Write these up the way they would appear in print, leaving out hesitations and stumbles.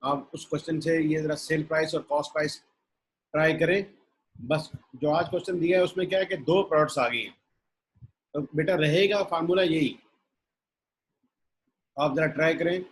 आप उस क्वेश्चन से ये जरा सेल प्राइस और कॉस्ट प्राइस ट्राई करें। बस जो आज क्वेश्चन दिया है उसमें क्या है कि दो प्रोडक्ट्स आ गई हैं, तो बेटा रहेगा फार्मूला यही, आप जरा ट्राई करें।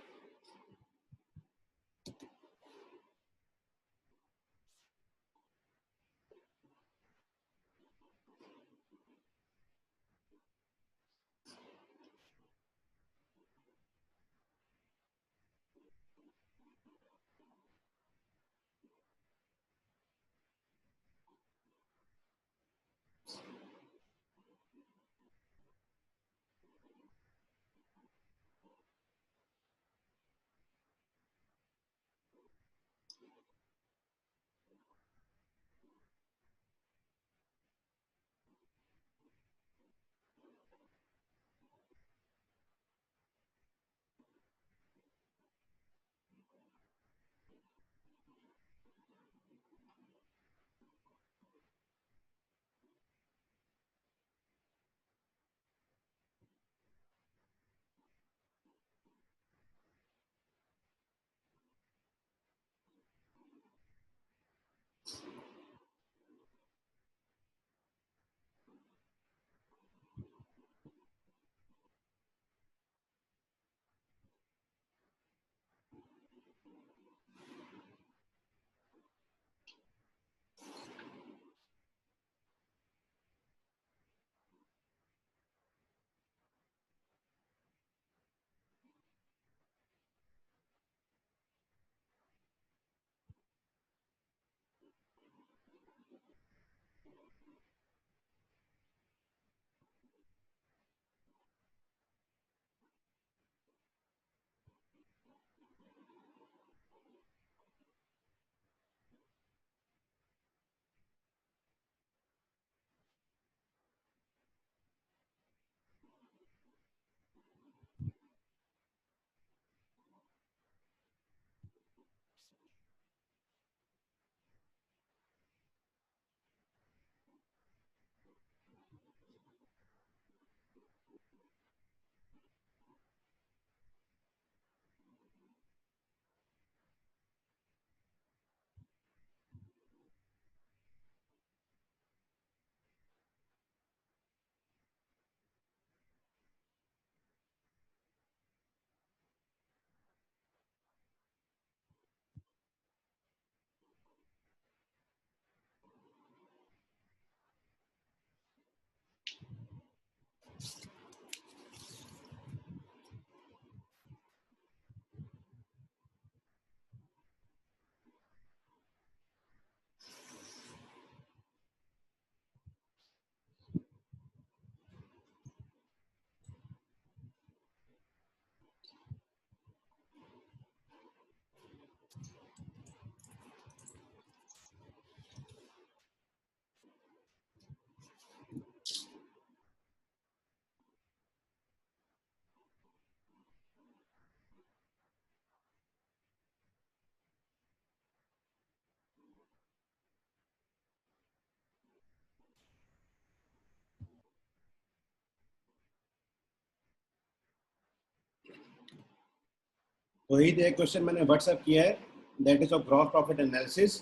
वही एक क्वेश्चन मैंने व्हाट्सएप किया है, that is of gross profit analysis,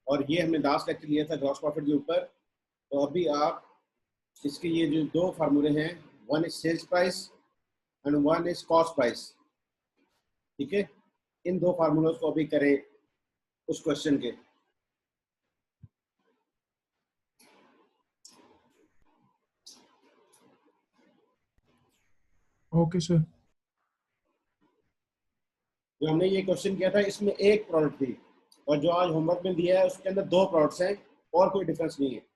और ये हमने लास्ट लेक्चर लिया था ग्रॉस प्रॉफिट के ऊपर। तो अभी आप इसके ये जो दो फार्मूले हैं, one is sales price and one is cost price, ठीक है, इन दो फार्मूलों को अभी करें उस क्वेश्चन के। Okay sir. जो हमने ये क्वेश्चन किया था इसमें एक प्रोडक्ट थी, और जो आज होमवर्क में दिया है उसके अंदर दो प्रोडक्ट्स हैं और कोई डिफरेंस नहीं है।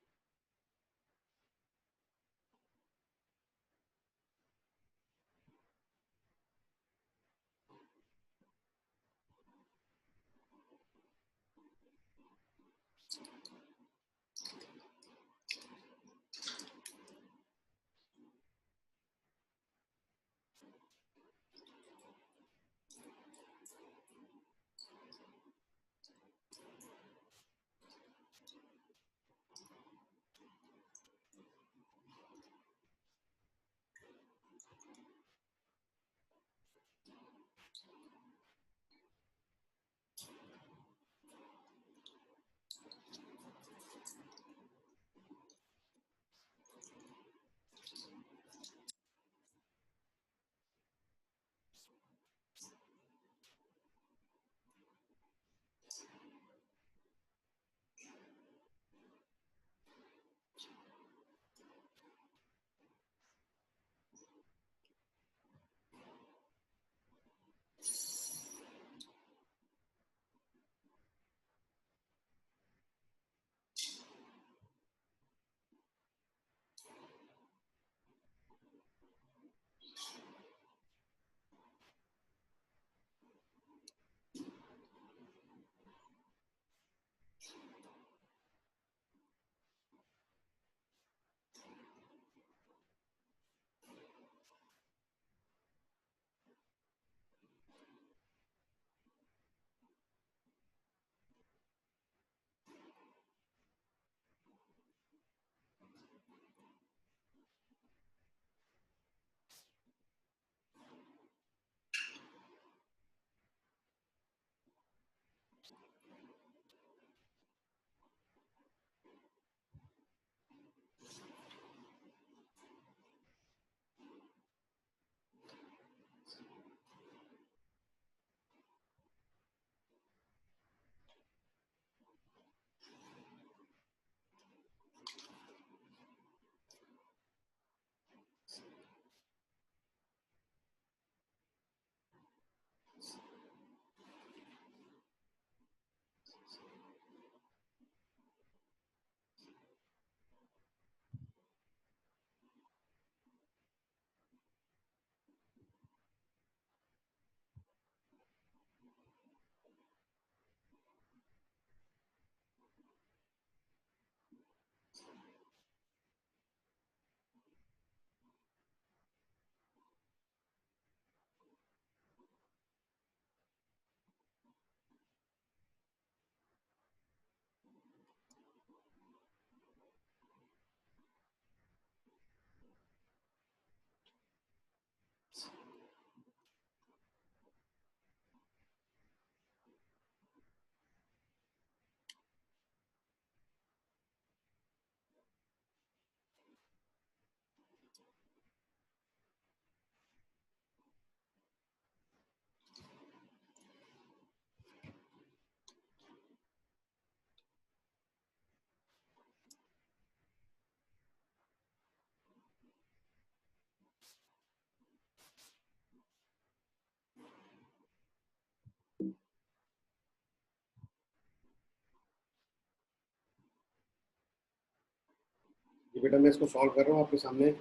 बेटा मैं इसको सॉल्व कर रहा हूँ आपके सामने।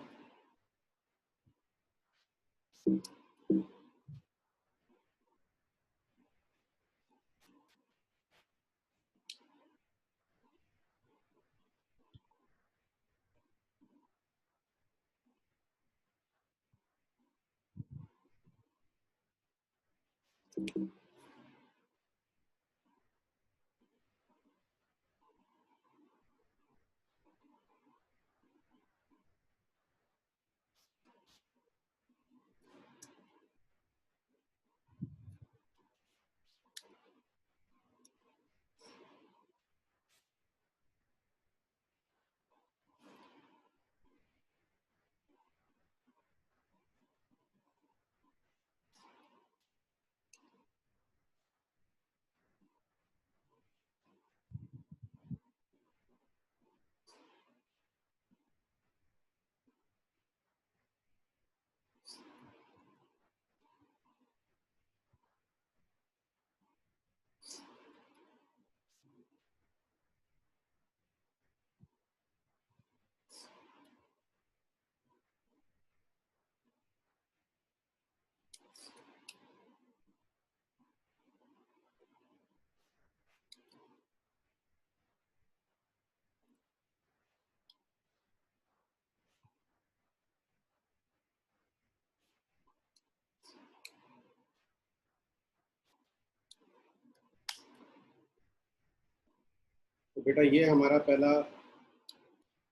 तो बेटा ये हमारा पहला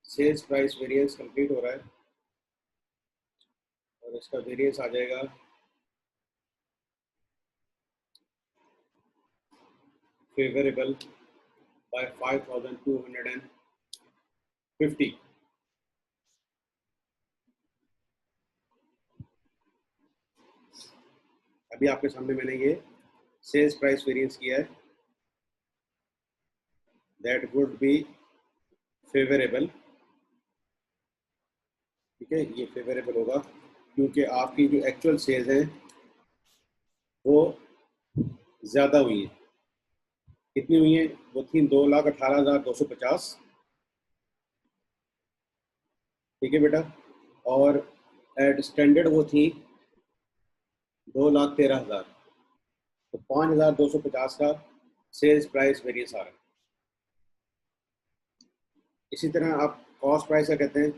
सेल्स प्राइस वेरिएंस कंप्लीट हो रहा है और इसका वेरिएंस आ जाएगा फेवरेबल बाय 5250। अभी आपके सामने मैंने ये सेल्स प्राइस वेरिएंस किया है, दैट वुड बी फेवरेबल। ठीक है, ये फेवरेबल होगा क्योंकि आपकी जो एक्चुअल सेल्स हैं वो ज़्यादा हुई है। कितनी हुई है? वो थी 2,18,250। ठीक है बेटा, और एट स्टैंडर्ड वो थी 2,13,000। तो 5,250 का सेल्स प्राइस वेरिएंस आ रहा है। इसी तरह आप कॉस्ट प्राइस का कहते हैं,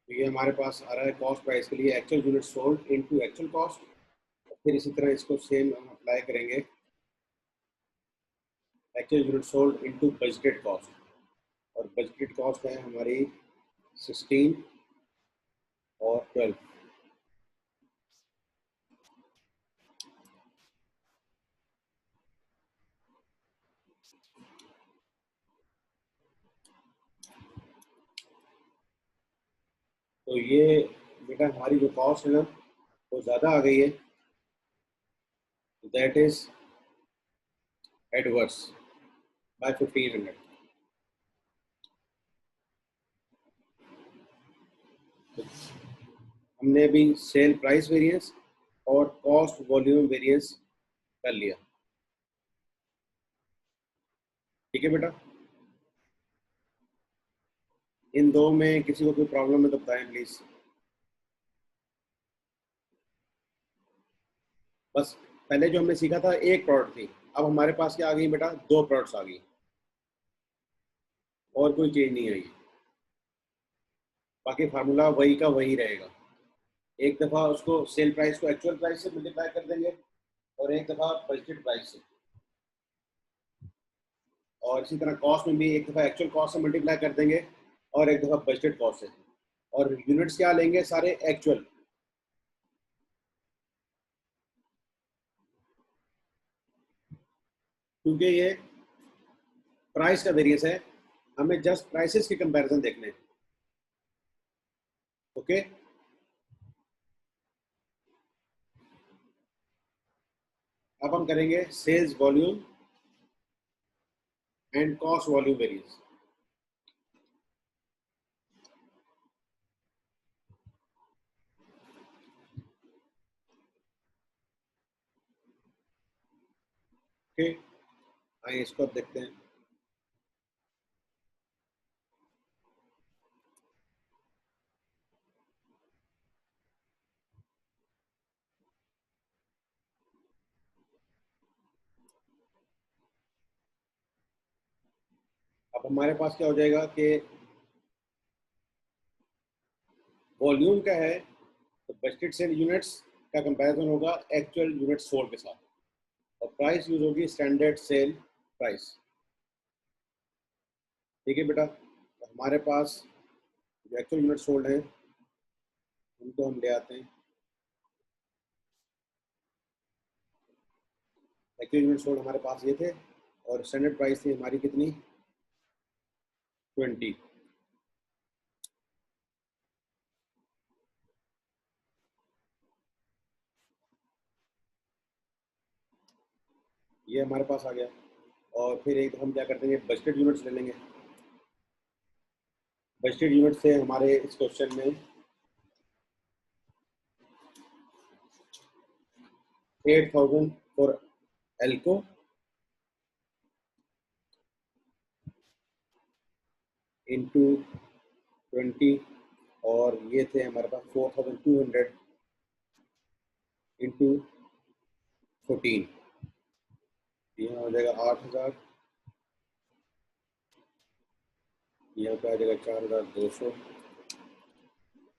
तो ये हमारे पास आ रहा है कॉस्ट प्राइस के लिए actual unit sold into actual cost. फिर इसी तरह इसको सेम हम अप्लाई करेंगे actual unit sold into budgeted cost, और बजटेड कॉस्ट है हमारी 16 और 12। तो ये बेटा हमारी जो कॉस्ट है ना वो ज़्यादा आ गई है, दैट इज एडवर्स बाय 1500। हमने अभी सेल प्राइस वेरिएंस और कॉस्ट वॉल्यूम वेरिएंस कर लिया। ठीक है बेटा, इन दो में किसी को कोई प्रॉब्लम है तो बताएं प्लीज। बस पहले जो हमने सीखा था एक प्रोडक्ट थी, अब हमारे पास क्या आ गई बेटा? दो प्रोडक्ट्स आ गई। और कोई चेंज नहीं आएगी, बाकी फार्मूला वही का वही रहेगा। एक दफ़ा उसको सेल प्राइस को एक्चुअल प्राइस से मल्टीप्लाई कर देंगे और एक दफ़ा बजटेड प्राइस से, और इसी तरह कॉस्ट में भी एक दफ़ा एक्चुअल कॉस्ट से मल्टीप्लाई कर देंगे और एक दफ़ा बजटेड कॉस्ट से। और यूनिट्स क्या लेंगे? सारे एक्चुअल। क्योंकि ये प्राइस का वेरिएंस है, हमें जस्ट प्राइसेस के कंपैरिजन देखने हैं। ओके, अब हम करेंगे sales volume and cost volume variance. Okay, आइए इसको अब देखते हैं। अब हमारे पास क्या हो जाएगा कि वॉल्यूम क्या है, तो बजटेड सेल यूनिट्स का कंपैरिजन होगा एक्चुअल यूनिट सोल्ड के साथ, और प्राइस यूज होगी स्टैंडर्ड सेल प्राइस। ठीक है बेटा, तो हमारे पास जो एक्चुअल यूनिट सोल्ड हैं उनको हम ले आते हैं। एक्चुअल यूनिट सोल्ड हमारे पास ये थे, और स्टैंडर्ड प्राइस थी हमारी कितनी? 20। ये हमारे पास आ गया। और फिर एक हम क्या कर देंगे, बजटेड यूनिट्स ले लेंगे। बजटेड यूनिट से हमारे इस क्वेश्चन में 8000 फॉर एल्को, इंटू 20, और ये थे हमारे पास 4200 इंटू 14, यहाँ हो जाएगा 8000, यहाँ पे आ जाएगा 4200।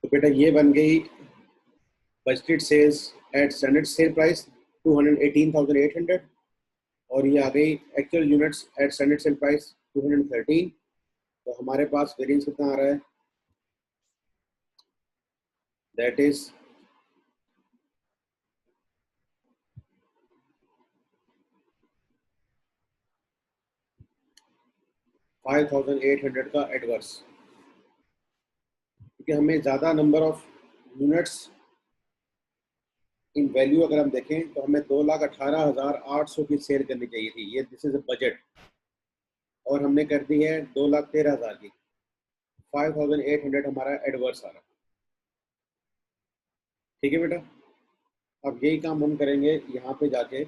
तो बेटा ये बन गई budgeted sales at standard sale price 218,800, और ये आ गई actual units at standard sale price 213। तो हमारे पास वेरिएंस कितना आ रहा है? दैट इज 5800 का एडवर्स, क्योंकि हमें ज़्यादा number of units in value अगर हम देखें तो हमें 2,18,800 की सेल करनी चाहिए थी, ये दिस इज अ बजट, और हमने कर दी है 2,13,000 की। 5800 हमारा एडवर्स आ रहा है। ठीक है बेटा, अब यही काम हम करेंगे यहाँ पे जाके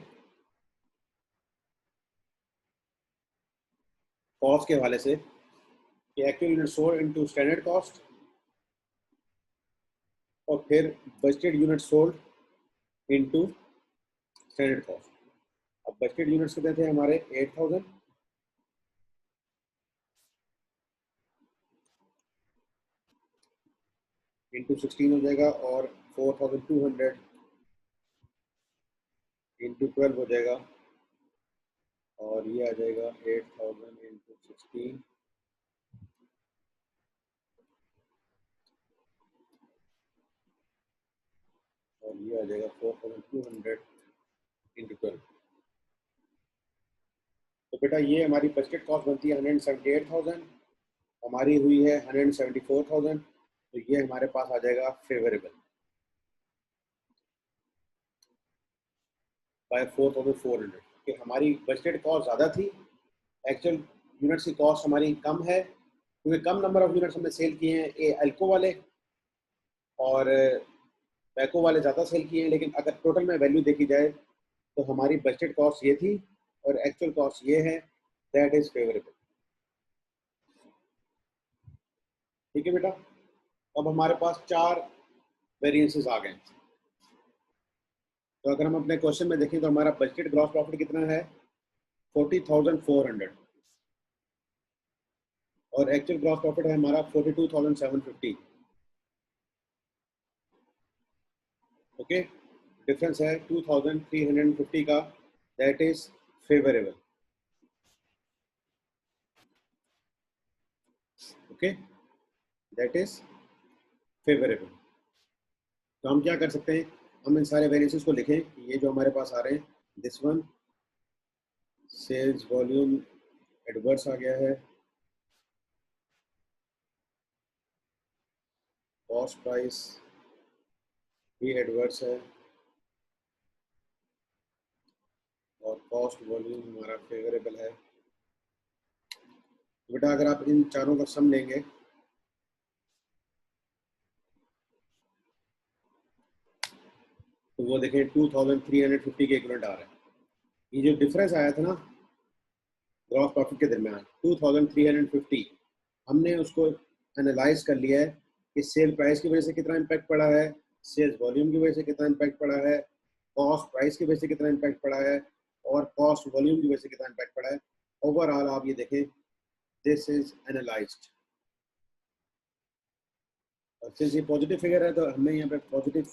कॉस्ट के हवाले से, कि actual unit sold into standard cost, और फिर budgeted unit sold into standard cost. अब बजटेड यूनिट्स कितने थे हमारे? 8000 इंटू 16 हो जाएगा, और 4200 इंटू 12 हो जाएगा, और ये आ जाएगा 8000 इंटू 16, और ये आ जाएगा 4200 इंटू 12। तो बेटा ये हमारी बजटेड कॉस्ट बनती है 178,000, हमारी हुई है 174,000, तो ये हमारे पास आ जाएगा फेवरेबल बाय 4,400, कि हमारी बजटेड कॉस्ट ज़्यादा थी, एक्चुअल यूनिट्स की कॉस्ट हमारी कम है, क्योंकि कम नंबर ऑफ यूनिट्स हमने सेल किए हैं ये एल्को वाले, और बैको वाले ज़्यादा सेल किए हैं। लेकिन अगर टोटल में वैल्यू देखी जाए तो हमारी बजटेड कॉस्ट ये थी और एक्चुअल कॉस्ट ये है, दैट इज फेवरेबल। ठीक है बेटा, अब हमारे पास 4 वेरिएंसेस आ गए। तो अगर हम अपने क्वेश्चन में देखें तो हमारा बजटेड ग्रॉस प्रॉफिट कितना है? 40,400, और एक्चुअल ग्रॉस प्रॉफिट है हमारा 42,750। ओके, डिफरेंस है 2,350 का, that is favourable. Okay, that is favourable. तो हम क्या कर सकते हैं, हम इन सारे वेरिएंसेस को लिखें। ये जो हमारे पास आ रहे हैं, this one sales volume adverse आ गया है, कॉस्ट प्राइस भी एडवर्स है, और कॉस्ट वॉल्यूम हमारा फेवरेबल है। तो बेटा अगर आप इन चारों का सम लेंगे तो वो देखें 2,350 के इक्वलेंट आ रहा है। ये जो डिफरेंस आया था ना ग्रॉस प्रॉफिट के दरमियान 2,350, हमने उसको एनालाइज कर लिया है कि सेल प्राइस की वजह से कितना इम्पैक्ट पड़ा है, सेल्स वॉल्यूम की वजह से कितना इम्पैक्ट पड़ा है, कॉस्ट प्राइस की वजह से कितना इम्पैक्ट पड़ा है, और कॉस्ट वॉल्यूम की वजह से कितना इम्पैक्ट पड़ा है। ओवरऑल आप ये देखें, दिस इज एनालाइज्ड। और सिंस ये पॉजिटिव फिगर है तो हमने यहाँ पे पॉजिटिव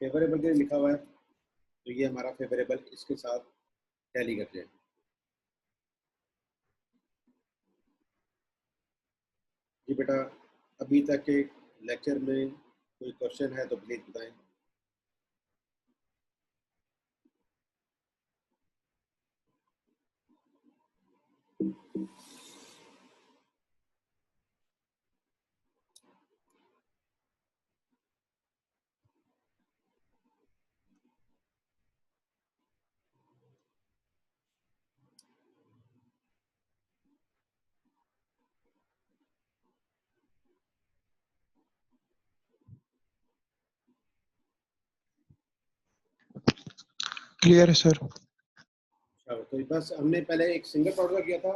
फेवरेबल के लिए लिखा हुआ है, तो ये हमारा फेवरेबल इसके साथ टैली कर जाए। जी बेटा, अभी तक के लेक्चर में कोई क्वेश्चन है तो प्लीज बताएं। क्लियर है सर। चलो, तो बस हमने पहले एक सिंगल प्रोडक्ट किया था,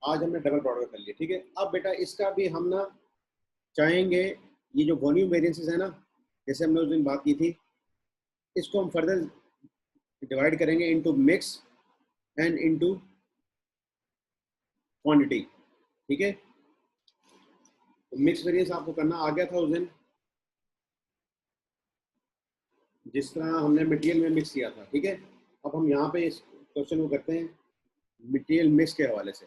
आज हमने डबल प्रोडक्ट कर लिया। ठीक है, अब बेटा इसका भी हम ना चाहेंगे, ये जो वॉल्यूम वेरिएंसेस है ना, जैसे हमने उस दिन बात की थी, इसको हम फर्दर डिवाइड करेंगे into mix and into quantity. ठीक है, तो मिक्स वेरिएंस आपको करना आ गया था उस दिन, जिस तरह हमने मटेरियल में मिक्स किया था। ठीक है, अब हम यहाँ पे इस क्वेश्चन को करते हैं मटेरियल मिक्स के हवाले से।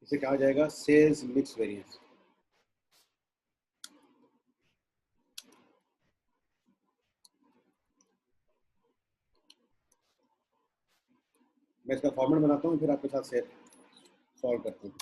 इसे कहा जाएगा सेल्स मिक्स वेरिएंस। मैं इसका फॉर्मेट बनाता हूँ, फिर आपके साथ से सॉल्व करता हूँ।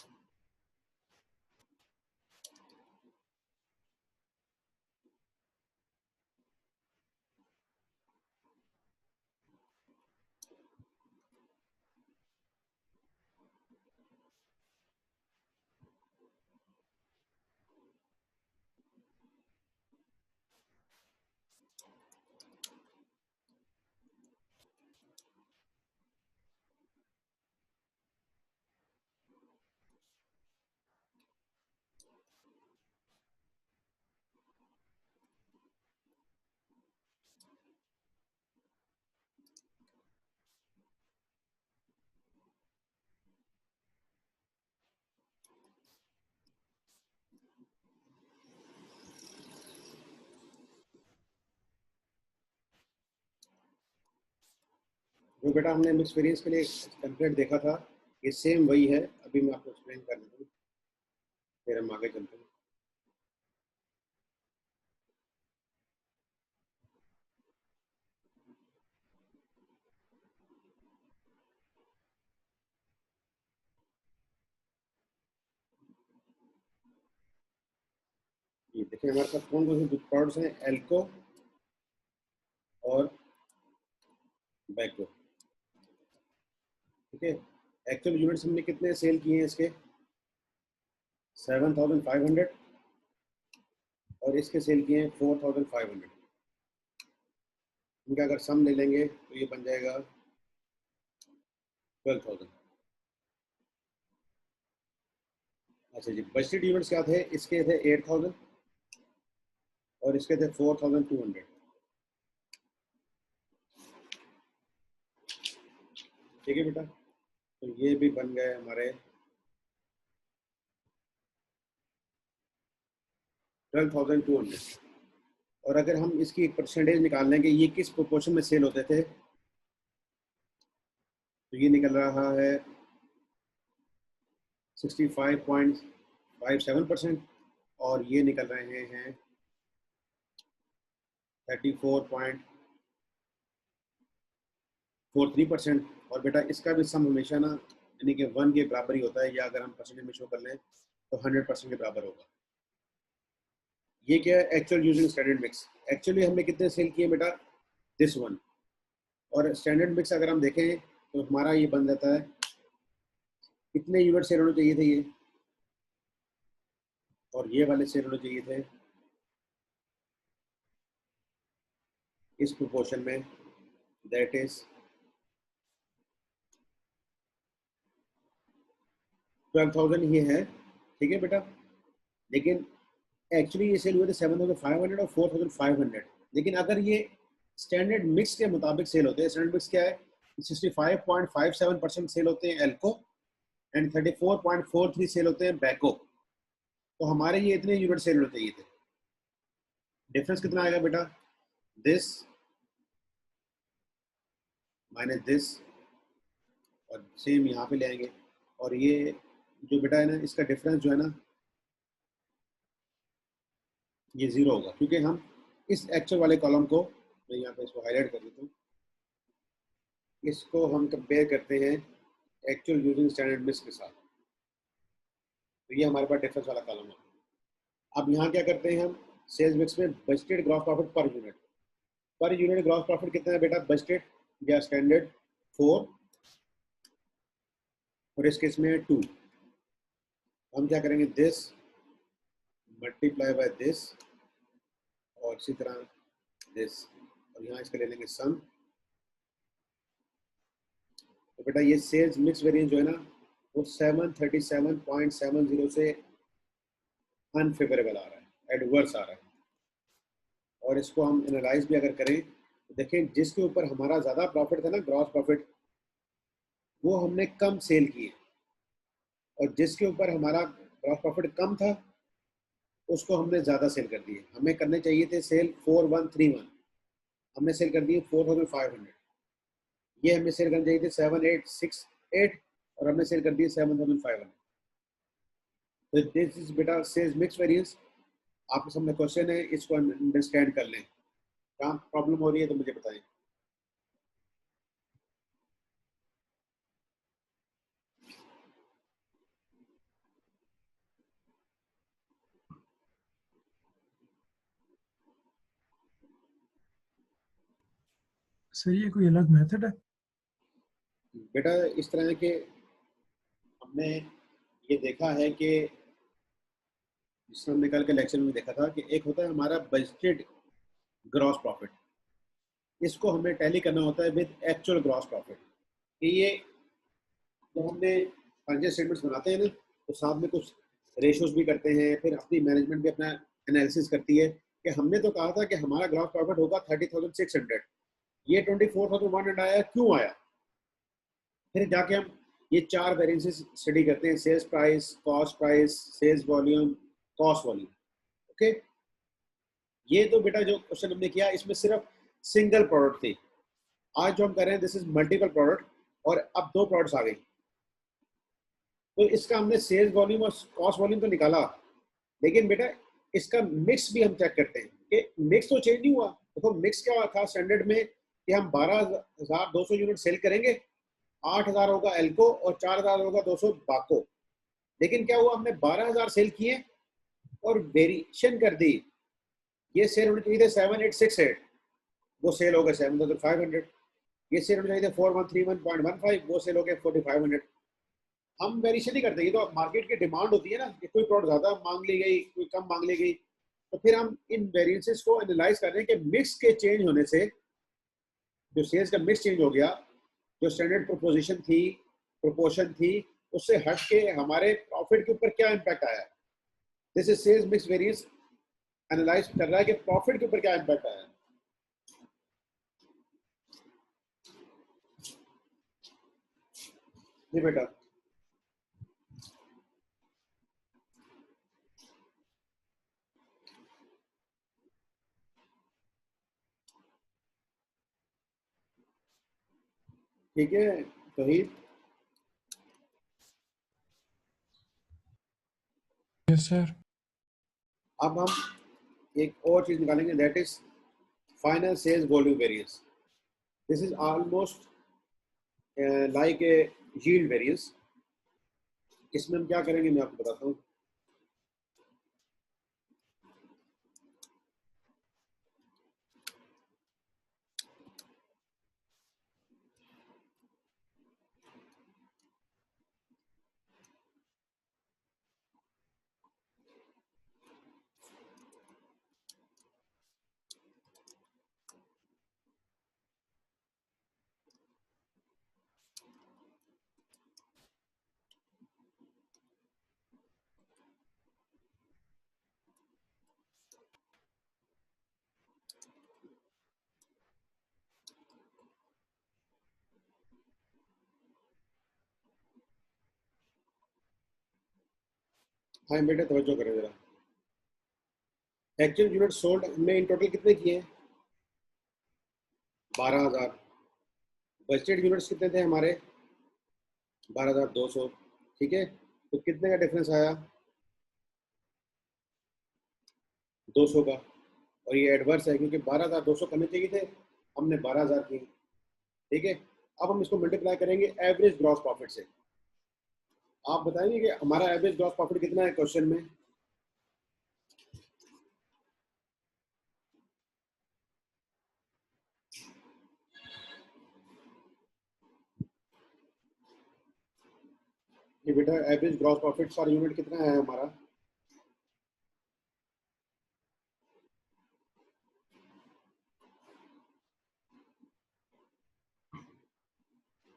जो बेटा हमने मिक्स वेरिएंस के लिए टेम्पलेट देखा था, ये सेम वही है। अभी मैं आपको एक्सप्लेन कर देता हूँ, फिर हम आगे चलते हैं। ये देखिए हमारे पास कौन कौन से प्रोडक्ट्स हैं, एल्को और बैको। ठीक है, एक्चुअल यूनिट्स हमने कितने सेल किए हैं इसके, 7,500, और इसके सेल किए हैं 4,500। इनका अगर सम ले लेंगे तो ये बन जाएगा 12,000। अच्छा जी, बजटेड यूनिट्स क्या थे, इसके थे 8,000 और इसके थे 4,200। ठीक है बेटा, तो ये भी बन गए हमारे 12,200। और अगर हम इसकी एक परसेंटेज निकाल लेंगे ये किस प्रोपोर्शन में सेल होते थे, तो ये निकल रहा है 65.57% और ये निकल रहे हैं 34.43%। और बेटा इसका भी सम हमेशा ना यानी कि 1 के बराबर ही होता है, या अगर हम परसेंटेज में शो कर लें तो 100% के बराबर होगा। ये क्या है, actual using standard mix. Actually हमने कितने सेल किए बेटा, दिस वन। और स्टैंडर्ड मिक्स अगर हम देखें तो हमारा ये बन जाता है, कितने यूनिट सेल होने चाहिए थे ये, और ये वाले सेल होने चाहिए थे इस प्रोपोर्शन में, दैट इज 12,000 ये है, ठीक है बेटा। लेकिन एक्चुअली ये सेल हुए थे 7,500 और 4,500। लेकिन अगर ये स्टैंडर्ड मिक्स के मुताबिक सेल होते हैं, स्टैंडर्ड मिक्स क्या है, 65.57% सेल होते हैं एल्को एंड 34.43 सेल होते हैं बैको, तो हमारे ये इतने यूनिट सेल होने चाहिए थे। डिफरेंस कितना आएगा बेटा, दिस माइनस दिस, और सेम यहाँ पे ले आएंगे। और ये जो बेटा है ना, इसका डिफरेंस जो है ना ये जीरो होगा, क्योंकि हम इस एक्चुअल वाले कॉलम को, मैं यहाँ पे इसको हाईलाइट कर देता हूँ, इसको हम कंपेयर करते हैं एक्चुअल यूजिंग स्टैंडर्ड मिक्स के साथ, तो ये हमारे पास डिफरेंस वाला कॉलम है। अब यहाँ क्या करते हैं हम, सेल्स मिक्स में budgeted gross profit per unit gross profit कितना है बेटा, बजटेड या स्टैंडर्ड 4 और इस केस में 2। हम क्या करेंगे, दिस मल्टीप्लाई बाय दिस और इसी तरह दिस, और यहाँ इसका ले लेंगे सम। तो बेटा ये सेल्स मिक्स वेरिएंस जो है ना वो 737.70 से अनफेवरेबल आ रहा है, एडवर्स आ रहा है। और इसको हम एनालाइज भी अगर करें तो देखें, जिसके ऊपर हमारा ज़्यादा प्रॉफिट था ना, ग्रॉस प्रॉफिट, वो हमने कम सेल किए, और जिसके ऊपर हमारा ग्रॉस प्रॉफिट कम था उसको हमने ज़्यादा सेल कर दिए। हमें करने चाहिए थे सेल 4131, हमने सेल कर दिए 4500। ये हमें सेल करनी चाहिए थी 7868 और हमने सेल कर दिए 7500। तो दिस इज बेटा सेल्स मिक्स वेरिएंस। आपके सामने क्वेश्चन है, इसको अंडरस्टैंड कर लें। कहाँ प्रॉब्लम हो रही है तो मुझे बताएं। सर ये कोई अलग मेथड है? बेटा इस तरह के हमने ये देखा है कि जिसमें हमने कल के लेक्चर में देखा था कि एक होता है हमारा बजटेड ग्रॉस प्रॉफिट, इसको हमें टैली करना होता है विद एक्चुअल ग्रॉस प्रॉफिट। कि ये जब हमने फाइनेंशियल स्टेटमेंट्स बनाते हैं ना तो साथ में कुछ रेशियोज भी करते हैं, फिर अपनी मैनेजमेंट भी अपना एनालिसिस करती है कि हमने तो कहा था कि हमारा ग्रॉस प्रॉफिट होगा 30,600, ये 24,100 आया, क्यों आया। फिर जाके हम ये 4 वेरिएंसेस स्टडी करते हैं, sales price, cost price, sales volume, cost volume. Okay, ये तो बेटा जो क्वेश्चन हमने किया इसमें सिर्फ सिंगल प्रोडक्ट थी। आज जो हम कर रहे हैं दिस इज मल्टीपल प्रोडक्ट, और अब 2 प्रोडक्ट्स आ गई, तो इसका हमने सेल्स वॉल्यूम और कॉस्ट वॉल्यूम तो निकाला, लेकिन बेटा इसका मिक्स भी हम चेक करते हैं कि मिक्स तो चेंज नहीं हुआ। देखो मिक्स क्या था स्टैंडर्ड में कि हम 12,200 यूनिट सेल करेंगे, 8,000 होगा एल्को और 4,000 होगा 200 बाको। लेकिन क्या हुआ, हमने 12,000 सेल किए और वेरिएशन कर दी, ये सेल होने चाहिए थे 7868, वो सेल हो गए 7,500। ये सेल होने चाहिए थे 4131.15, वो सेल हो गए 4,500। हम वेरिएशन नहीं करते, ये तो मार्केट की डिमांड होती है ना कि कोई प्रोडक्ट ज्यादा मांग ली गई, कोई कम मांग ली गई, तो फिर हम इन वेरिएंसेस को एनालाइज कर रहे हैं कि मिक्स के चेंज होने से जो सेल्स का मिक्स चेंज हो गया, जो स्टैंडर्ड प्रोपोजिशन थी, प्रोपोर्शन थी, उससे हट के हमारे प्रॉफिट के ऊपर क्या इम्पैक्ट आया। This is sales mix variance analyse कर रहा है कि प्रॉफिट के ऊपर क्या इम्पैक्ट आया। जी बेटा, ठीक है तोहीद। Yes sir. अब हम एक और चीज निकालेंगे, that is final sales volume variance. This is almost like a yield variance. इसमें हम क्या करेंगे मैं आपको बताता हूँ। हाँ बेटा तवज्जो करें जरा। एक्चुअल यूनिट सोल्ड हमने इन टोटल कितने किए हैं? 12,000। बजटेड यूनिट्स कितने थे हमारे? 12,200। ठीक है, तो कितने का डिफरेंस आया? 200 का। और ये एडवर्स है क्योंकि 12,200 करने चाहिए थे, हमने 12,000 किए। ठीक है, अब हम इसको मल्टीप्लाई करेंगे एवरेज ग्रॉस प्रॉफिट से। आप बताएंगे कि हमारा एवरेज ग्रॉस प्रॉफिट कितना है क्वेश्चन में? ये बेटा average gross profit per unit कितना है हमारा?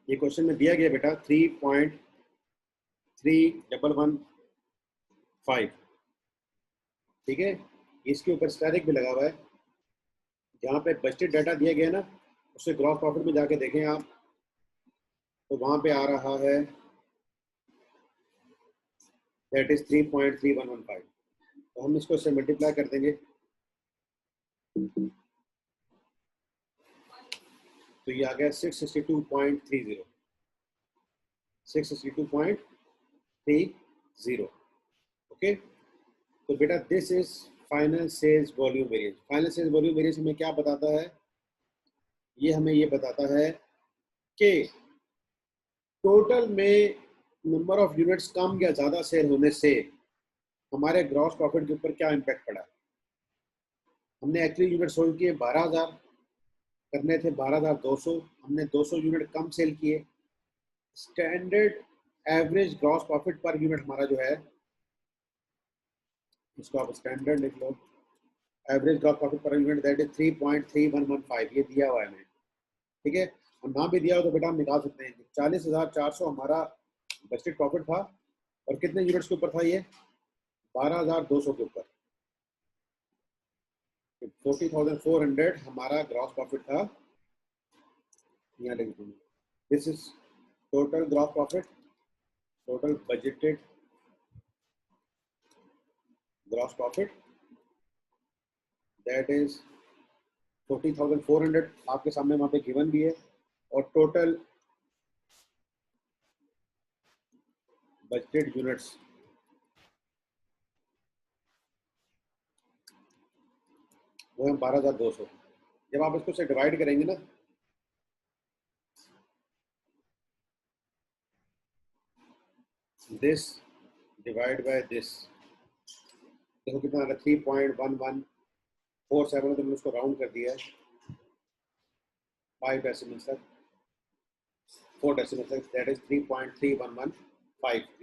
ये क्वेश्चन में दिया गया बेटा 3.3115। ठीक है, इसके ऊपर स्टैटिक भी लगा हुआ है। जहाँ पे बजटेड डाटा दिया गया है ना, उससे ग्रॉस प्रॉफिट में जाके देखें आप, तो वहाँ पे आ रहा है दैट इज 3.3115। तो हम इसको इससे मल्टीप्लाई कर देंगे, तो ये आ गया 662.30। 662.30। ओके, तो बेटा this is final sales volume variance. Final sales volume variance हमें क्या बताता है? ये हमें ये बताता है कि टोटल में नंबर ऑफ यूनिट्स कम या ज़्यादा सेल होने से हमारे ग्रॉस प्रॉफिट के ऊपर क्या इम्पैक्ट पड़ा। हमने एक्चुअली यूनिट सोल्ड किए 12,000, करने थे 12,200, हमने 200 यूनिट कम सेल किए। Standard average gross profit per unit हमारा जो है, इसको आप स्टैंडर्ड लिख लो, average gross profit per unit that is 3.3115। ये दिया हुआ है हमें। ठीक है, और ना भी दिया हो तो बेटा हम निकाल सकते हैं। 40,400 हमारा बजटेड प्रॉफिट था, और कितने यूनिट्स के ऊपर था ये? 12,200 के ऊपर। 40,400 हमारा ग्रॉस प्रॉफिट था। यहाँ लिख दूंगा, this is total gross profit, total budgeted gross profit that is 40,400। आपके सामने वहाँ पे गिवन भी है। और टोटल बजटेड यूनिट्स वो है 12,200। जब आप इसको से डिवाइड करेंगे ना, दिस डिवाइड बाय दिस, देखो कितना आ रहा है? 3.1147। तो मैंने उसको राउंड कर दिया है 5 डेसिमल तक, 4 डेसिमल तक, दैट इज 3.3115।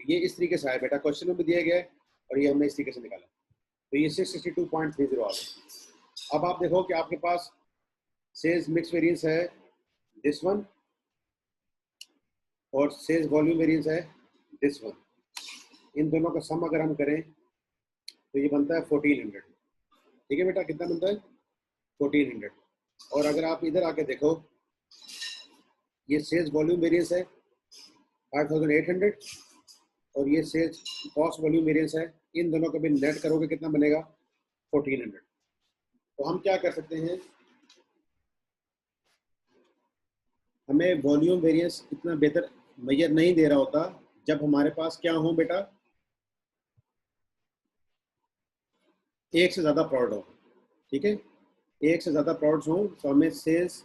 ये इस तरीके से आया बेटा, क्वेश्चन में भी दिया गया है और ये हमने इस तरीके से निकाला। तो ये 662.30 आ गया। अब आप देखो कि आपके पास सेल्स मिक्स वेरिएंस है दिस वन, और सेल्स वॉल्यूम वेरिएंस है दिस वन। इन दोनों का सम अगर हम करें तो ये बनता है 1400। ठीक है बेटा, कितना बनता है? 1400। और अगर आप इधर आके देखो, ये सेल्स वॉल्यूम वेरिएंस है, 5800 और ये सेल्स कॉस्ट वॉल्यूम वेरिएंस है, इन दोनों का भी नेट करोगे कितना बनेगा 1400। तो हम क्या कर सकते हैं, हमें वॉल्यूम वेरिएंस इतना बेहतर मेजर नहीं दे रहा होता जब हमारे पास क्या हो बेटा, एक से ज्यादा प्रोडक्ट हो, ठीक है, एक से ज्यादा प्रोडक्ट्स हो तो हमें सेल्स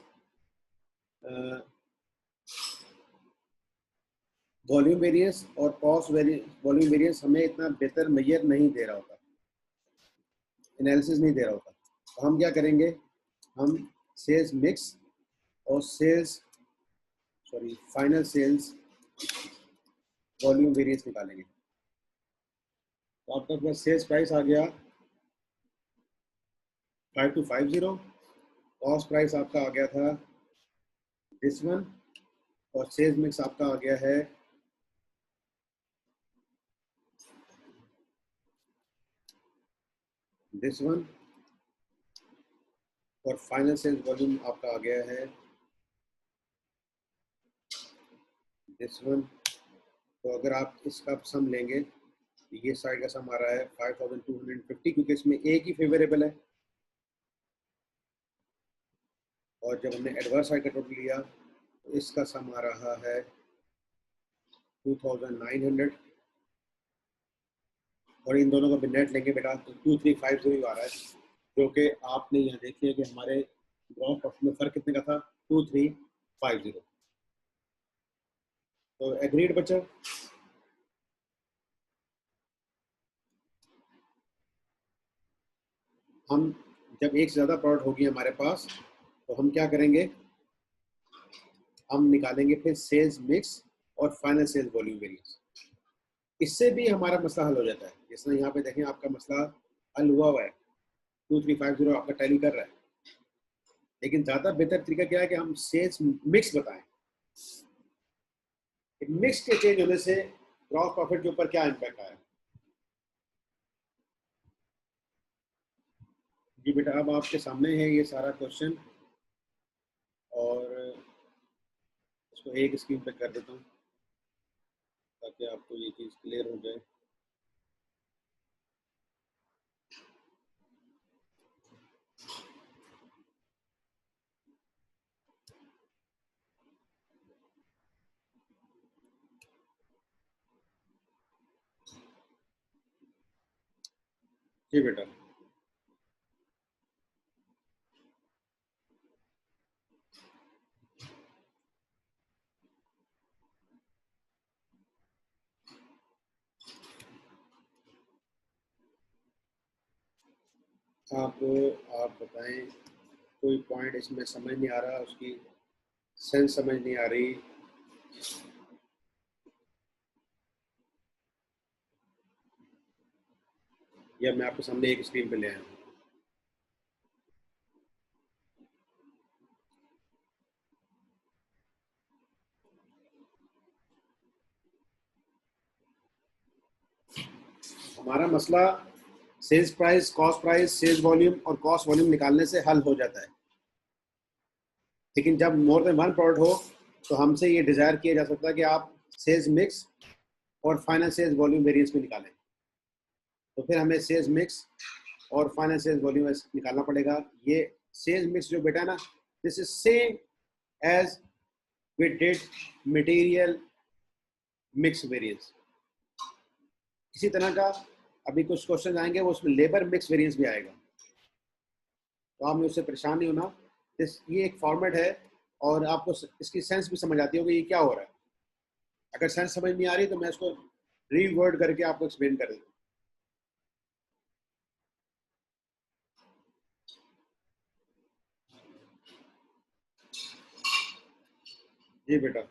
वॉल्यूम वेरिएंस और कॉस्ट वॉल्यूम वेरिएंस हमें इतना बेहतर मेजर नहीं दे रहा होता, एनालिसिस नहीं दे रहा होता। तो हम क्या करेंगे, हम सेल्स मिक्स और फाइनल सेल्स वॉल्यूम वेरिएंस निकालेंगे। तो आपका पास सेल्स प्राइस आ गया 5250, कॉस्ट प्राइस आपका आ गया था दिस वन, और सेल्स मिक्स आपका आ गया है दिस वन, और फाइनल सेल्स वॉल्यूम आपका आ गया है दिस वन। तो अगर आप इसका सम लेंगे तो ये साइड का सम आ रहा है 5250, क्योंकि इसमें एक ही फेवरेबल है, और जब हमने एडवर्स साइड का टोटल लिया तो इसका सम आ रहा है 2900, और इन दोनों का भी नेट लेंगे बेटा तो 2350 आ रहा है, जो कि आपने यहाँ देख लिया कि हमारे ग्रॉस प्रॉफिट में फर्क कितने का था 2350। तो एग्रीड बच्चा, हम जब एक से ज़्यादा प्रोडक्ट होगी हमारे पास तो हम क्या करेंगे, हम निकालेंगे फिर सेल्स मिक्स और फाइनल सेल्स वॉल्यूम वेरिएंस, इससे भी हमारा मसला हल हो जाता है। जैसे यहाँ पे देखें आपका मसला हल हुआ है, 2350 आपका टैली कर रहा है, लेकिन ज़्यादा बेहतर तरीका क्या है कि हम सेल्स मिक्स बताएं, मिक्स के चेंज होने से ग्रॉस प्रॉफिट के ऊपर क्या इम्पैक्ट आया। जी बेटा, अब आपके सामने है ये सारा क्वेश्चन, और इसको एक स्क्रीन पे कर देता हूँ ताकि आपको ये चीज़ क्लियर हो जाए। जी बेटा, आप बताएं, कोई पॉइंट इसमें समझ नहीं आ रहा, उसकी सेंस समझ नहीं आ रही, या मैं आपके सामने एक स्क्रीन पे ले आया हूँ। हमारा मसला sales price, cost price, sales volume और कॉस्ट वॉल्यूम निकालने से हल हो जाता है, लेकिन जब मोर देन वन प्रोडक्ट हो तो हमसे ये डिज़ायर किया जा सकता है कि आप सेल्स मिक्स और फाइनल सेल्स वॉल्यूम वेरिएंस में निकालें। तो फिर हमें सेल्स मिक्स और फाइनल सेल्स वॉल्यूम निकालना पड़ेगा। ये सेल्स मिक्स जो बेटा ना, this is same as we did material mix variance. इसी तरह का अभी कुछ क्वेश्चन आएंगे, वो उसमें लेबर मिक्स वेरिएंस भी आएगा, तो आपने उससे परेशान नहीं होना। ये एक फॉर्मेट है और आपको इसकी सेंस भी समझ आती होगी ये क्या हो रहा है। अगर सेंस समझ नहीं आ रही तो मैं इसको रीवर्ड करके आपको एक्सप्लेन कर देता हूँ। जी बेटा,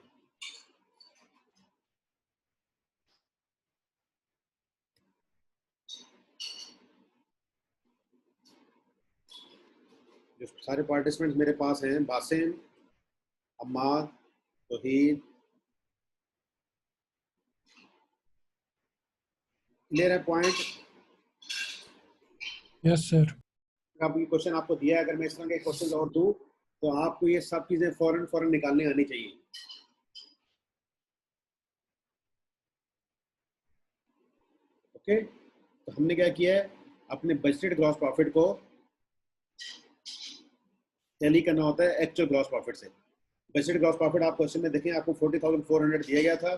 जो सारे पार्टिसिपेंट्स मेरे पास हैं, बासिम, अम्माद, तौहीद, क्लियर है पॉइंट? Yes sir. अभी क्वेश्चन आपको दिया है, अगर मैं इस तरह के क्वेश्चन और दूं तो आपको ये सब चीजें फौरन निकालने आनी चाहिए। ओके, तो हमने क्या किया है, अपने बजटेड ग्रॉस प्रॉफिट को टैली करना होता है एक्चुअल ग्रॉस प्रॉफिट से। बजटेड ग्रॉस प्रॉफिट आप क्वेश्चन में देखें, आपको 40,400 दिया गया था,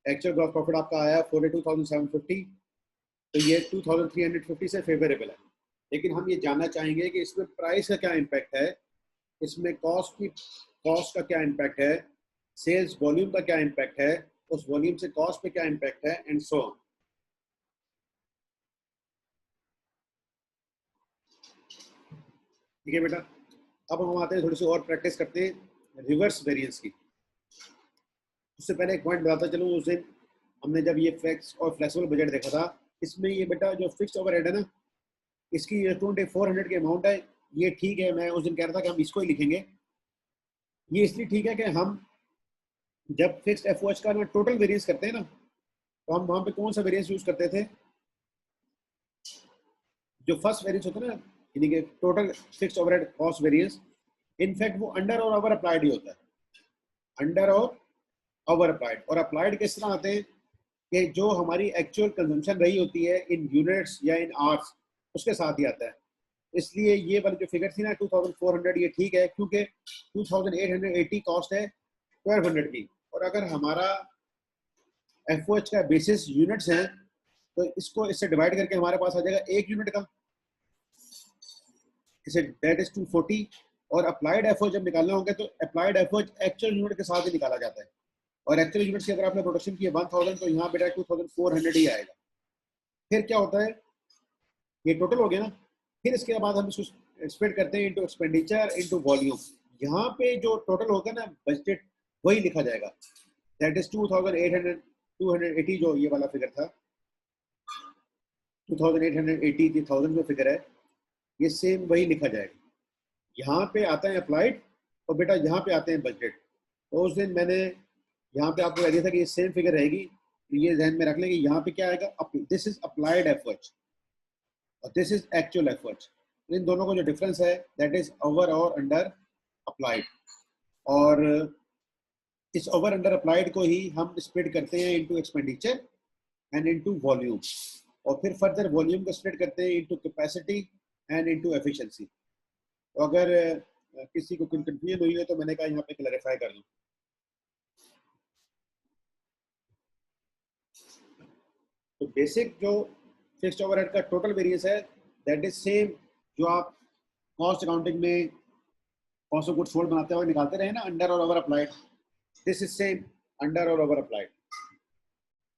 एक्चुअल ग्रॉस प्रॉफिट आपका आया 42,750, तो ये 2,350 से फेवरेबल है। लेकिन हम ये जानना चाहेंगे कि इसमें प्राइस का क्या इम्पैक्ट है, इसमें कॉस्ट का क्या इम्पैक्ट है, सेल्स वॉल्यूम का क्या इम्पैक्ट है, उस वॉल्यूम से कॉस्ट पे क्या इम्पैक्ट है, एंड सो ऑन। ठीक है बेटा, अब हम आते हैं थोड़ी सी और प्रैक्टिस करते हैं रिवर्स वेरिएंस की। उससे पहले एक पॉइंट बताता चलूँ, उस दिन हमने जब ये फिक्स और फ्लेक्सिबल बजट देखा था, इसमें ये बेटा जो फिक्स ओवरहेड है ना, इसकी 2400 की अमाउंट है, ये ठीक है। मैं उस दिन कह रहा था कि हम इसको ही लिखेंगे। ये इसलिए ठीक है कि हम जब फिक्स्ड एफओएच का टोटल वेरिएंस करते हैं ना, तो हम वहां पे कौन सा वेरिएंस यूज करते थे, जो फर्स्ट वेरिएंस होता है ना, यानी कि total fixed overhead cost variance, in fact वो अंडर और ओवर अप्लाइड ही होता है, अंडर और ओवर अप्लाइड। और अप्लाइड किस तरह आते हैं कि जो हमारी एक्चुअल कंजम्पशन रही होती है इन यूनिट्स या इन आवर्स, उसके साथ ही आता है। इसलिए ये वाली जो फिगर थी ना 2400, ये ठीक है, क्योंकि 2880 कॉस्ट है 1200 की, और अगर हमारा एफओएच का बेसिस यूनिट्स है, तो इसको इससे डिवाइड करके हमारे पास आ जाएगा 1 यूनिट का, इसे दैट इज 240। और अप्लाइड एफओएच जब निकालना होगा तो अप्लाइड एफओएच एक्चुअल यूनिट के साथ ही निकाला जाता है, और एक्चुअल यूनिट की अगर आपने प्रोडक्शन की है 1000, तो यहाँ बेटा 2400 ही आएगा। फिर क्या होता है, ये टोटल हो गया ना, फिर इसके बाद हम इसको स्प्लिट करते हैं इनटू एक्सपेंडिचर इनटू वॉल्यूम। यहाँ पे जो टोटल होगा ना बजटेड, वही लिखा जाएगा, दैट इज 280 जो ये वाला फिगर था, 2880 की 1000 जो फिगर है, ये सेम वही लिखा जाएगा। यहाँ पे आता है अप्लाइड, और बेटा यहाँ पे आते हैं बजटेड। तो उस दिन मैंने यहाँ पे आपको कह दिया था कि ये सेम फिगर रहेगी, तो ये ध्यान में रख लेंगे। यहाँ पे क्या आएगा, दिस इज अप्लाइड एफर्ट और दिस इज एक्चुअल एफर्ट। इन दोनों को जो डिफरेंस है दैट इज ओवर और अंडर अप्लाइड, और इस ओवर अंडर अप्लाइड को ही हम स्प्लिट करते हैं into expenditure and into volume, और फिर फर्दर वॉल्यूम को स्प्लिट करते हैं into capacity and into efficiency. तो अगर किसी को कंफ्यूजन हुई है तो मैंने कहा यहाँ पे क्लैरिफाई कर दूं। तो बेसिक जो फिक्स्ड ओवरहेड का टोटल वेरिएंस है दैट इज सेम जो आप कॉस्ट अकाउंटिंग में कॉस्ट ऑफ गुड्स सोल्ड बनाते हुए निकालते रहे ना, अंडर और over applied, this is same under और ओवर अप्लाइड,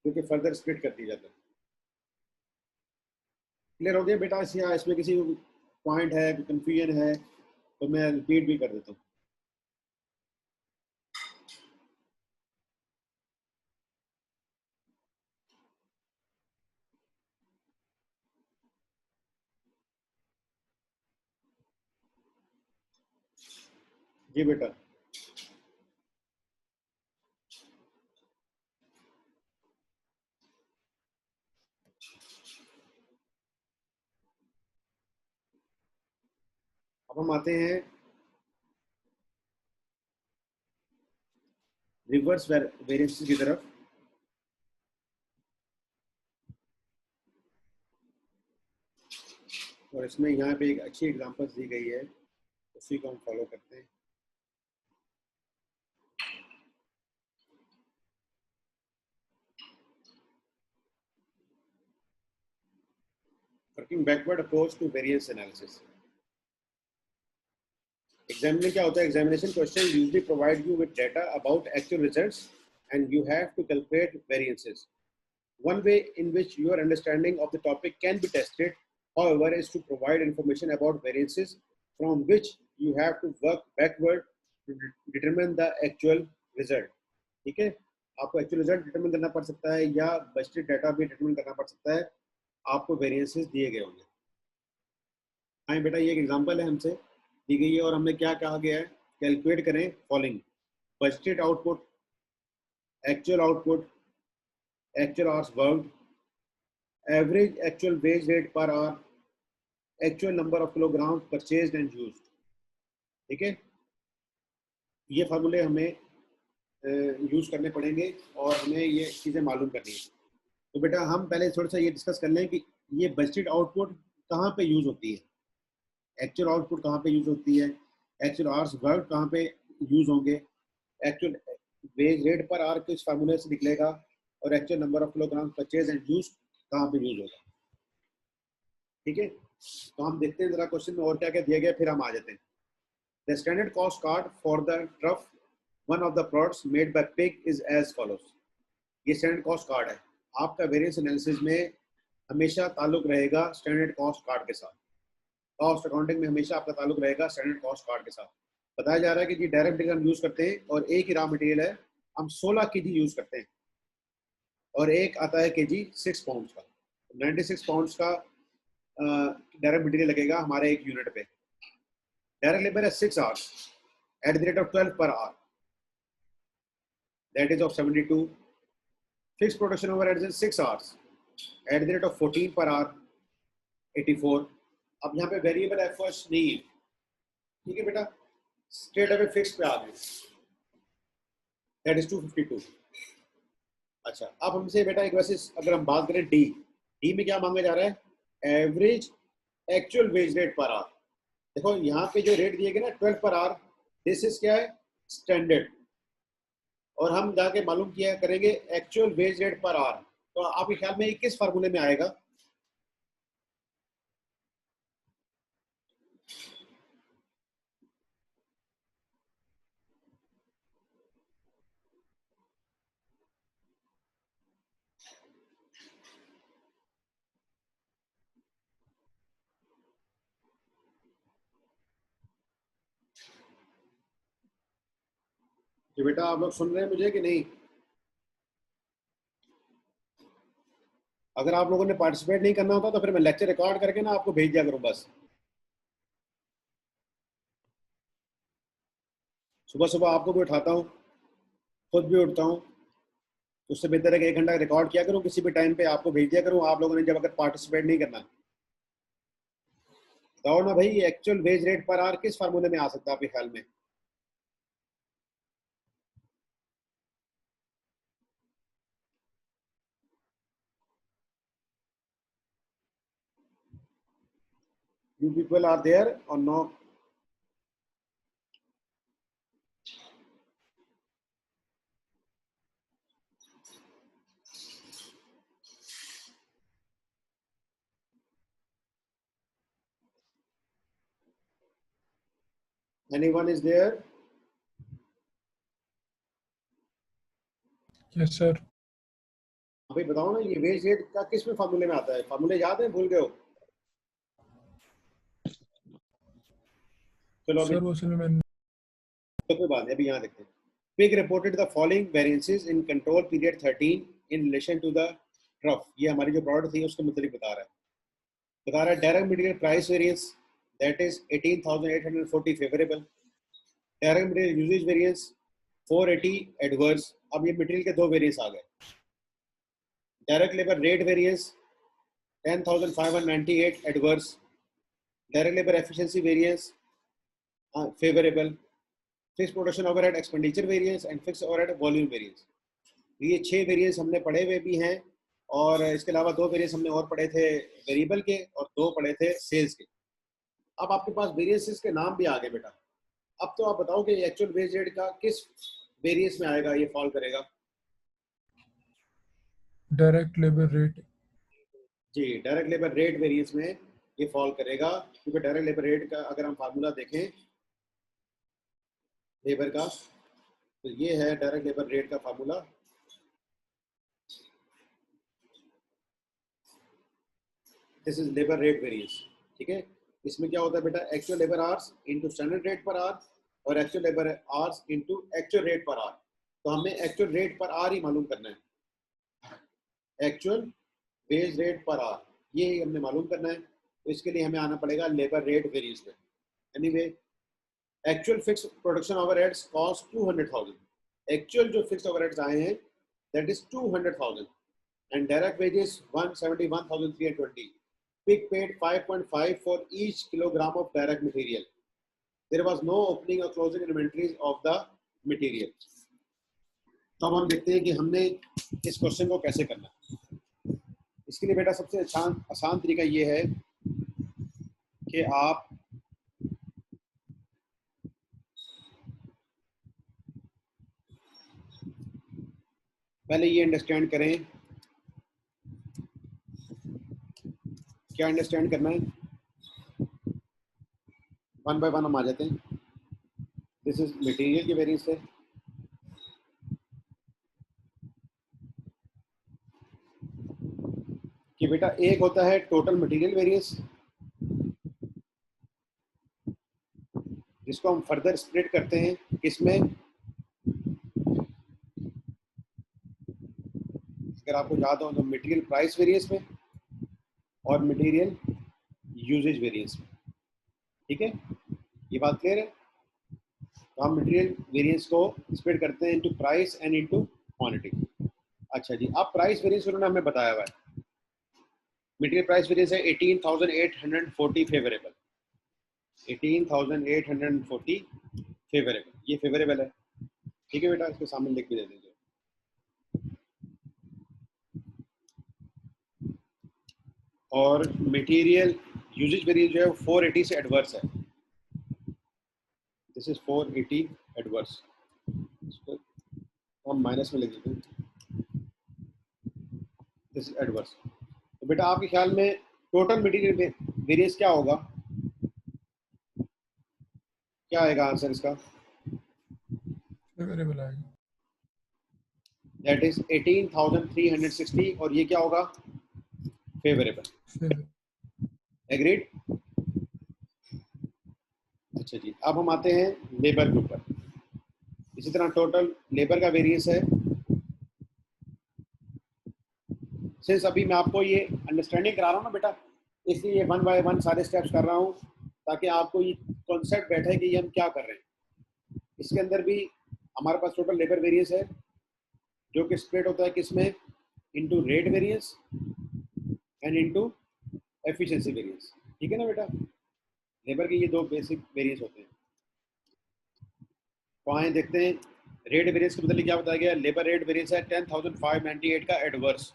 जो कि फर्दर स्प्लिट कर दी जाता है। क्लियर हो गया बेटा? इसमें किसी पॉइंट है, कंफ्यूजन है तो मैं रिपीट भी कर देता हूँ। जी बेटा, अब हम आते हैं रिवर्स वेरिएंस की तरफ। और इसमें यहाँ पे एक अच्छी एग्जांपल दी गई है, उसी को हम फॉलो करते हैं। Working backward approach to variance analysis. Examination क्या होता है? Examination question usually provide you with data about actual results and you have to calculate variances. One way in which your understanding of the topic can be tested, however, is to provide information about variances from which you have to work backward to determine the actual result. ठीक है, आपको actual result determine करना पड़ सकता है या budgeted data भी determine करना पड़ सकता है, आपको वेरिएंसेस दिए गए होंगे। हाँ बेटा, ये एक एग्जांपल है हमसे दी गई है, और हमें क्या कहा गया है, कैलकुलेट करें following: budgeted output, actual output, actual hours worked, average actual wage rate per hour, actual number of kilograms purchased and used। ठीक है, ये फार्मूले हमें यूज करने पड़ेंगे और हमें ये चीज़ें मालूम करनी है। तो बेटा हम पहले थोड़ा सा ये डिस्कस कर लें कि ये बजटेड आउटपुट कहाँ पे यूज होती है, एक्चुअल आउटपुट कहाँ पे यूज होती है, एक्चुअल आवर्स वर्क कहाँ पे यूज होंगे, एक्चुअल वेज रेट पर आर किस फार्मूले से निकलेगा, और actual number of kilogram purchase and use कहाँ पे यूज होगा। ठीक है, तो हम देखते हैं जरा क्वेश्चन में और क्या क्या दिया गया, फिर हम आ जाते हैं। The standard cost card for the trough one of the products made by Pig is as follows. ये स्टैंडर्ड कॉस्ट कार्ड है, आपका वेरिएंस एनालिसिस में हमेशा ताल्लुक रहेगा स्टैंडर्ड कॉस्ट कार्ड के साथ, कॉस्ट अकाउंटिंग में हमेशा आपका ताल्लुक रहेगा स्टैंडर्ड कॉस्ट कार्ड के साथ। बताया जा रहा है कि जी डायरेक्ट मटेरियल हम यूज करते हैं और एक ही रॉ मटेरियल है, हम 16 केजी यूज करते हैं और एक आता है केजी 6 पाउंड का, 96 पाउंड का डायरेक्ट मटेरियल लगेगा हमारे एक यूनिट पे। डायरेक्ट लेबर है 6 hours at the rate of 12 per hour, that is of 72। Fix production overheads is 6 hours at the rate of 14 per hour, 84। अब यहाँ पे वेरिएबल एफर्ट्स नहीं है, ठीक है बेटा, स्ट्रेट अवे फिक्स पे आ गए, दैट इज 252। अच्छा, अब हमसे बेटा एक वैसे अगर हम बात करें डी में क्या मांगा जा रहा है, average actual wage rate per our. देखो यहाँ पे जो रेट दिए गए ना 12 पर आवर, दिस इज क्या है, स्टैंडर्ड, और हम जाके मालूम किया करेंगे actual wage rate per hour. तो आपके ख्याल में किस फार्मूले में आएगा? तो बेटा आप लोग सुन रहे हैं मुझे कि नहीं? अगर आप लोगों ने पार्टिसिपेट नहीं करना होता तो फिर मैं लेक्चर रिकॉर्ड करके ना आपको भेज दिया करूँ बस। सुबह सुबह आपको भी उठाता हूँ, खुद भी उठता हूँ, उससे बेहतर है कि 1 घंटा रिकॉर्ड किया करूँ, किसी भी टाइम पे आपको भेज दिया करूँ, आप लोगों ने जब अगर पार्टिसिपेट नहीं करना। बताओ ना भाई, actual wage rate per our किस फार्मूले में आ सकता है आपके ख्याल में? You people are there or no? Anyone is there? Yes sir. भाई बताओ ना, ये वेज रेट का किस में फार्मूले में आता है? फार्मूले याद है, भूल गए हो? चलो अभी सर वो असल में मैंने तो कोई बात नहीं, अभी यहाँ देखते हैं। Pig reported the following variances in control period 13 in relation to the trough. ये हमारी जो प्रोडक्ट थी उसके मुताबिक बता रहा है direct material price variance that is 18,840 favourable, direct material usage variance 480 adverse. अब ये मटेरियल के दो वेरिएंस आ गए। Direct labour rate variance 10,598 adverse, direct labour efficiency variance favourable, fix production overhead expenditure variance and fix overhead volume variance. ये 6 variance हमने पढ़े हुए भी हैं, और इसके अलावा 2 वेरिएंस हमने और पढ़े थे वेरिएबल के, और 2 पढ़े थे सेल्स के। अब आपके पास वेरिएंसेस के नाम भी आ गए बेटा। अब तो आप बताओ कि एक्चुअल वेज रेट का किस वेरिएंस में आएगा, ये फॉल करेगा? Direct labour rate. जी, डायरेक्ट लेबर रेट वेरिएंस में ये फॉल करेगा, क्योंकि डायरेक्ट लेबर रेट का अगर हम फार्मूला देखें लेबर का, तो ये है डायरेक्ट लेबर रेट का formula. This is labour rate variance, ठीक है। इसमें क्या होता है बेटा, actual labour hours into standard rate per hour, और actual labour hours into actual rate per hour. तो हमें एक्चुअल रेट पर आवर ही मालूम करना है, actual wage rate per hour, ये ही हमने मालूम करना है। तो इसके लिए हमें आना पड़ेगा लेबर रेट वेरिएंस में। Anyway, actual fix production overheads cost 200,000। Actual जो फिक्स ओवरहेड्स आए हैं that is 200,000, and direct wages 171,320। Pig paid 5.5 for each kilogram of direct material. There was no opening or closing inventories of the material. तो अब हम देखते हैं कि हमने इस क्वेश्चन को कैसे करना है। इसके लिए बेटा सबसे आसान तरीका ये है कि आप पहले ये अंडरस्टैंड करें। क्या अंडरस्टैंड करना है? वन बाय वन हम आ जाते हैं। दिस इज मटेरियल की वेरिएंस है। कि बेटा एक होता है टोटल मटेरियल वेरिएंस, जिसको हम फर्दर स्प्लिट करते हैं किसमें, अगर आपको याद हो तो मटेरियल प्राइस वेरिएंस में और मटेरियल यूजेज वेरिएंस में। ठीक है, ये बात क्लियर है? तो हम मटेरियल वेरिएंस को स्प्लिट करते हैं into price and into quantity. अच्छा जी, अब प्राइस वेरिएंस उन्होंने हमें बताया हुआ है। मटेरियल प्राइस वेरिएंस है 18,840 फेवरेबल। 18,840 फेवरेबल, ये फेवरेबल है। ठीक है बेटा, इसके सामने लिख भी दे दीजिए। और मटेरियल यूजेज वेरिएंस जो है 480 से एडवर्स है। दिस इज 480 एडवर्स, इसको हम माइनस में लिख देते हैं। This is adverse. तो बेटा आपके ख्याल में टोटल मटेरियल वेरिएंस क्या होगा? क्या आएगा आंसर इसका? फेवरेबल आएगा। दैट इज 18,360 और ये क्या होगा? फेवरेबल। एग्रीड? अच्छा जी, अब हम आते हैं लेबर के ऊपर। इसी तरह टोटल लेबर का वेरिएंस है। सिंस अभी मैं आपको ये अंडरस्टैंडिंग करा रहा हूँ ना बेटा, इसलिए ये वन बाय वन सारे स्टेप्स कर रहा हूँ ताकि आपको ये कॉन्सेप्ट बैठे कि ये हम क्या कर रहे हैं। इसके अंदर भी हमारे पास टोटल लेबर वेरिएंस है जो कि स्प्लिट होता है किसमें, into rate variance and into efficiency variance. ठीक है ना बेटा, लेबर के ये दो बेसिक वेरिएंस होते हैं। तो आए देखते हैं रेट वेरिएंस के बदले क्या बताया गया। लेबर रेट वेरिएंस है 10,598 का एडवर्स,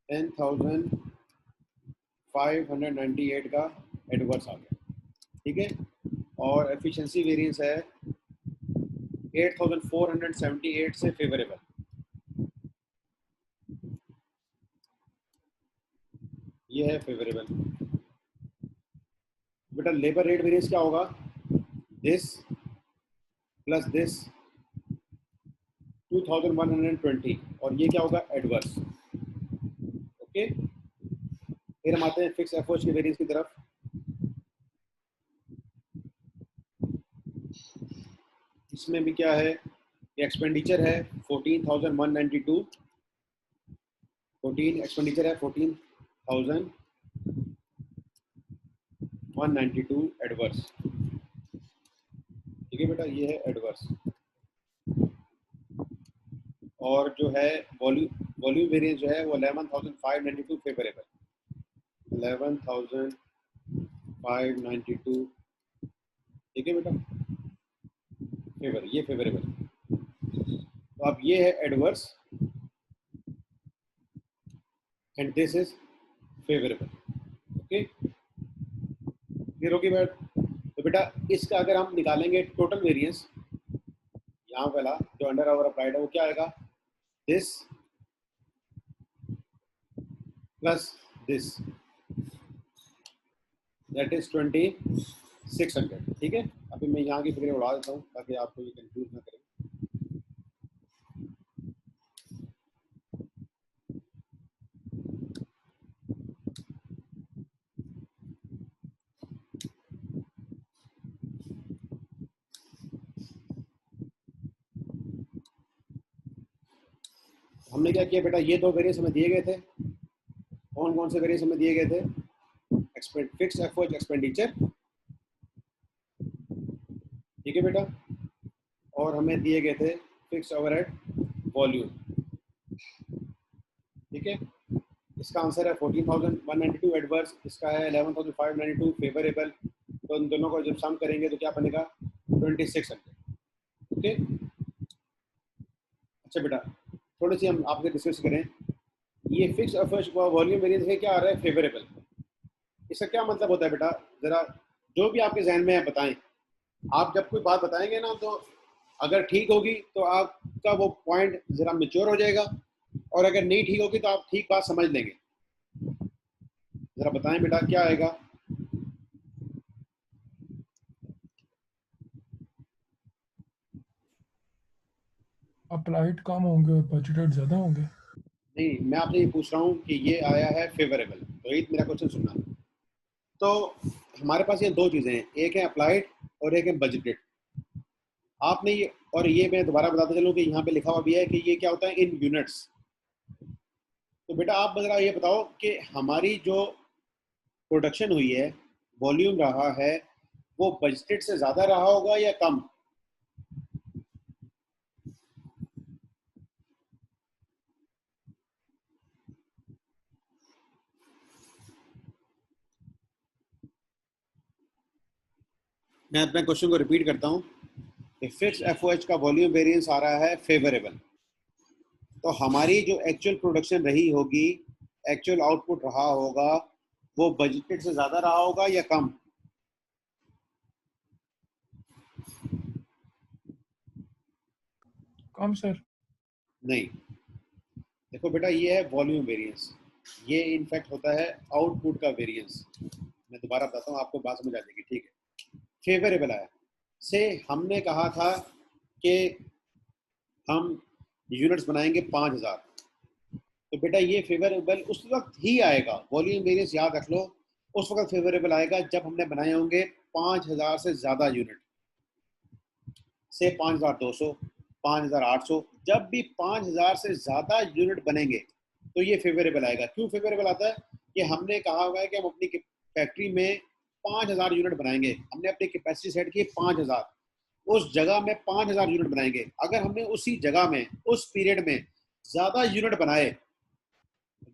10,598 का एडवर्स आ गया। ठीक है, और एफिशिएंसी वेरिएंस है 8,478 से फेवरेबल। ये है फेवरेबल। बेटा लेबर रेट वेरिएंस क्या होगा? दिस प्लस दिस 2,120 और ये क्या होगा? एडवर्स। ओके, फिर हम आते हैं फिक्स एफओएच के वेरिएंस की तरफ। इसमें भी क्या है, एक्सपेंडिचर है 14,192, 14 एक्सपेंडिचर है 14,192 एडवर्स। ठीक है बेटा, ये है एडवर्स। और जो है वॉल्यूम वेरिएंस जो है वो 11,592 फेवरेबल, 11,592। ठीक है बेटा, फेवर, ये फेवरेबल। तो अब ये है adverse and this is favourable. Okay, clear होगी बात? तो बेटा इसका अगर हम निकालेंगे टोटल वेरिएंस, यहाँ वाला जो अंडर आवर अप्लाइड है वो क्या आएगा? This plus this, that is 2,600। ठीक है, अभी मैं यहाँ की फिगर उड़ा देता हूँ ताकि आपको ये कंफ्यूज ना करें। हमने क्या किया बेटा, ये दो वेरिएंस हमें दिए गए थे। कौन कौन से वेरिएंस हमें दिए गए थे? फिक्स एफओएच एक्सपेंडिचर, ठीक है बेटा, और हमें दिए गए थे फिक्स ओवरहेड वॉल्यूम। ठीक है, इसका आंसर है 14,192 एडवर्स, इसका है 11,592 फेवरेबल। तो इन दोनों को जब सम करेंगे तो क्या बनेगा? 2,600। ओके, अच्छा बेटा थोड़ी सी हम आपसे डिस्कस करें ये फिक्स वॉल्यूम वेरिएंस है, क्या आ रहा है, फेवरेबल। इसका क्या मतलब होता है बेटा, जरा जो भी आपके जहन में है बताएं। आप जब कोई बात बताएंगे ना, तो अगर ठीक होगी तो आपका वो पॉइंट जरा मेच्योर हो जाएगा, और अगर नहीं ठीक होगी तो आप ठीक बात समझ लेंगे। जरा बताएं बेटा क्या आएगा। अप्लाइड कम होंगे और बजटेड ज़्यादा होंगे। नहीं, मैं आपसे ये पूछ रहा हूँ कि ये आया है फेवरेबल, तो ये मेरा क्वेश्चन सुनना। तो हमारे पास ये दो चीज़ें हैं, एक है अप्लाइड और एक है बजटेड। आपने ये, और ये मैं दोबारा बताता चलूँ कि यहाँ पे लिखा हुआ भी है कि ये क्या होता है, इन यूनिट्स। तो बेटा आप जरा ये बताओ कि हमारी जो प्रोडक्शन हुई है, वॉल्यूम रहा है, वो बजटेड से ज़्यादा रहा होगा या कम। मैं अपने क्वेश्चन को रिपीट करता हूँ कि फिक्स एफओएच का वॉल्यूम वेरिएंस आ रहा है फेवरेबल। तो हमारी जो एक्चुअल प्रोडक्शन रही होगी, एक्चुअल आउटपुट रहा होगा, वो बजटेड से ज़्यादा रहा होगा या कम। कम सर। नहीं, देखो बेटा ये है वॉल्यूम वेरिएंस, ये इनफैक्ट होता है आउटपुट का वेरिएंस। मैं दोबारा बताता हूँ, आपको बात समझ आ जाएगी, ठीक है। फेवरेबल आया से हमने कहा था कि हम यूनिट्स बनाएंगे 5000। तो बेटा ये फेवरेबल उस वक्त ही आएगा, वॉल्यूम वेरिएंस याद रख लो, उस वक्त फेवरेबल आएगा जब हमने बनाए होंगे 5000 से ज़्यादा यूनिट, से 5200, 5800। जब भी 5000 से ज़्यादा यूनिट बनेंगे तो ये फेवरेबल आएगा। क्यों फेवरेबल आता है, कि हमने कहा हुआ है कि हम अपनी फैक्ट्री में 5000 यूनिट बनाएंगे, हमने अपनी कैपेसिटी सेट की 5000, उस जगह में 5000 यूनिट बनाएंगे। अगर हमने उसी जगह में उस पीरियड में ज़्यादा यूनिट बनाए,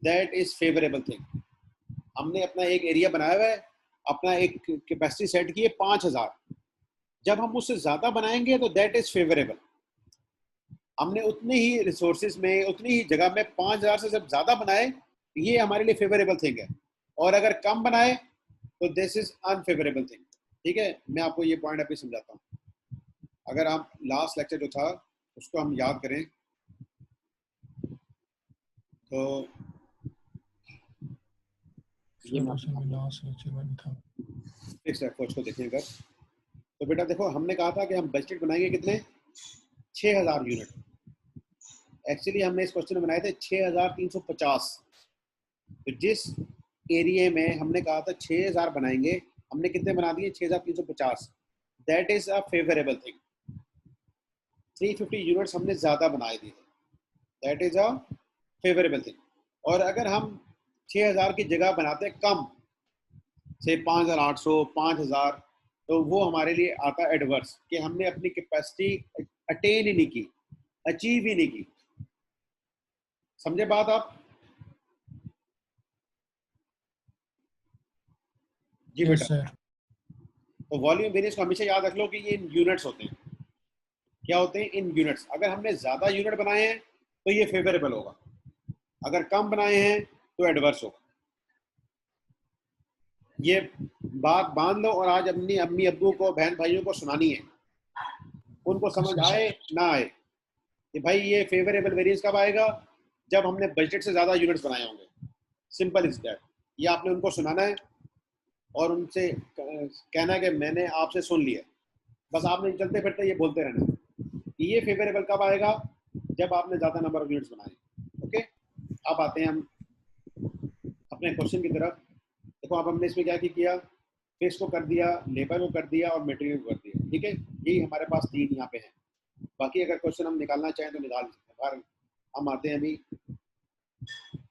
दैट इज़ फेवरेबल थिंग। हमने अपना एक एरिया बनाया हुआ है, अपना एक कैपेसिटी सेट की है 5000, जब हम उससे ज़्यादा बनाएंगे तो दैट इज़ फेवरेबल। हमने उतने ही रिसोर्सेज में, उतनी ही जगह में 5000 से जब ज़्यादा बनाए, ये हमारे लिए फेवरेबल थिंग है। और अगर कम बनाए तो दिस इज अनफेवरेबल थिंग। ठीक है, मैं आपको ये पॉइंट अभी समझाता हूँ। अगर आप लास्ट लेक्चर जो था उसको हम याद करें, तो ये सर उसे मैं लास्ट लेक्चर में था। फिक्स अप्रोच को देखें अगर, तो बेटा देखो हमने कहा था कि हम बजट बनाएंगे कितने, 6000 यूनिट। एक्चुअली हमने इस क्वेश्चन में बनाए थे 6350। तो जिस एरिया में हमने कहा था 6000 बनाएंगे, हमने कितने बना दिए, 6350। That is a favourable thing. 350 units हमने ज़्यादा बनाए दिए, that is a favourable thing. और अगर हम 6000 की जगह बनाते हैं कम, से 5800, 5000, तो वो हमारे लिए आता है एडवर्स, कि हमने अपनी कैपेसिटी अटेन ही नहीं की, अचीव ही नहीं की। समझे बात आप। जी यस बेटा। सर। तो वॉल्यूम वेरिएंस को हमेशा याद रख लो कि ये इन यूनिट्स होते हैं। क्या होते हैं, इन यूनिट्स। अगर हमने ज़्यादा यूनिट बनाए हैं तो ये फेवरेबल होगा, अगर कम बनाए हैं तो एडवर्स होगा। ये बात बांध लो, और आज अपनी अम्मी अब्बू को, बहन भाइयों को सुनानी है, उनको ओके समझ सर। आए ना आए, कि भाई ये फेवरेबल वेरिएंस कब आएगा, जब हमने बजट से ज़्यादा यूनिट्स बनाए होंगे। Simple is that. ये आपने उनको सुनाना है और उनसे कहना है कि मैंने आपसे सुन लिया। बस आपने चलते फिरते ये बोलते रहना कि ये फेवरेबल कब आएगा, जब आपने ज़्यादा नंबर ऑफ यूनिट्स बनाए। ओके, अब आते हैं हम अपने क्वेश्चन की तरफ। देखो अब हमने इसमें क्या किया, फिक्स को कर दिया, लेबर को कर दिया, और मटेरियल को कर दिया। ठीक है, यही हमारे पास तीन यहाँ पे हैं। बाकी अगर क्वेश्चन हम निकालना चाहें तो निकाल सकते हैं। हम आते हैं अभी,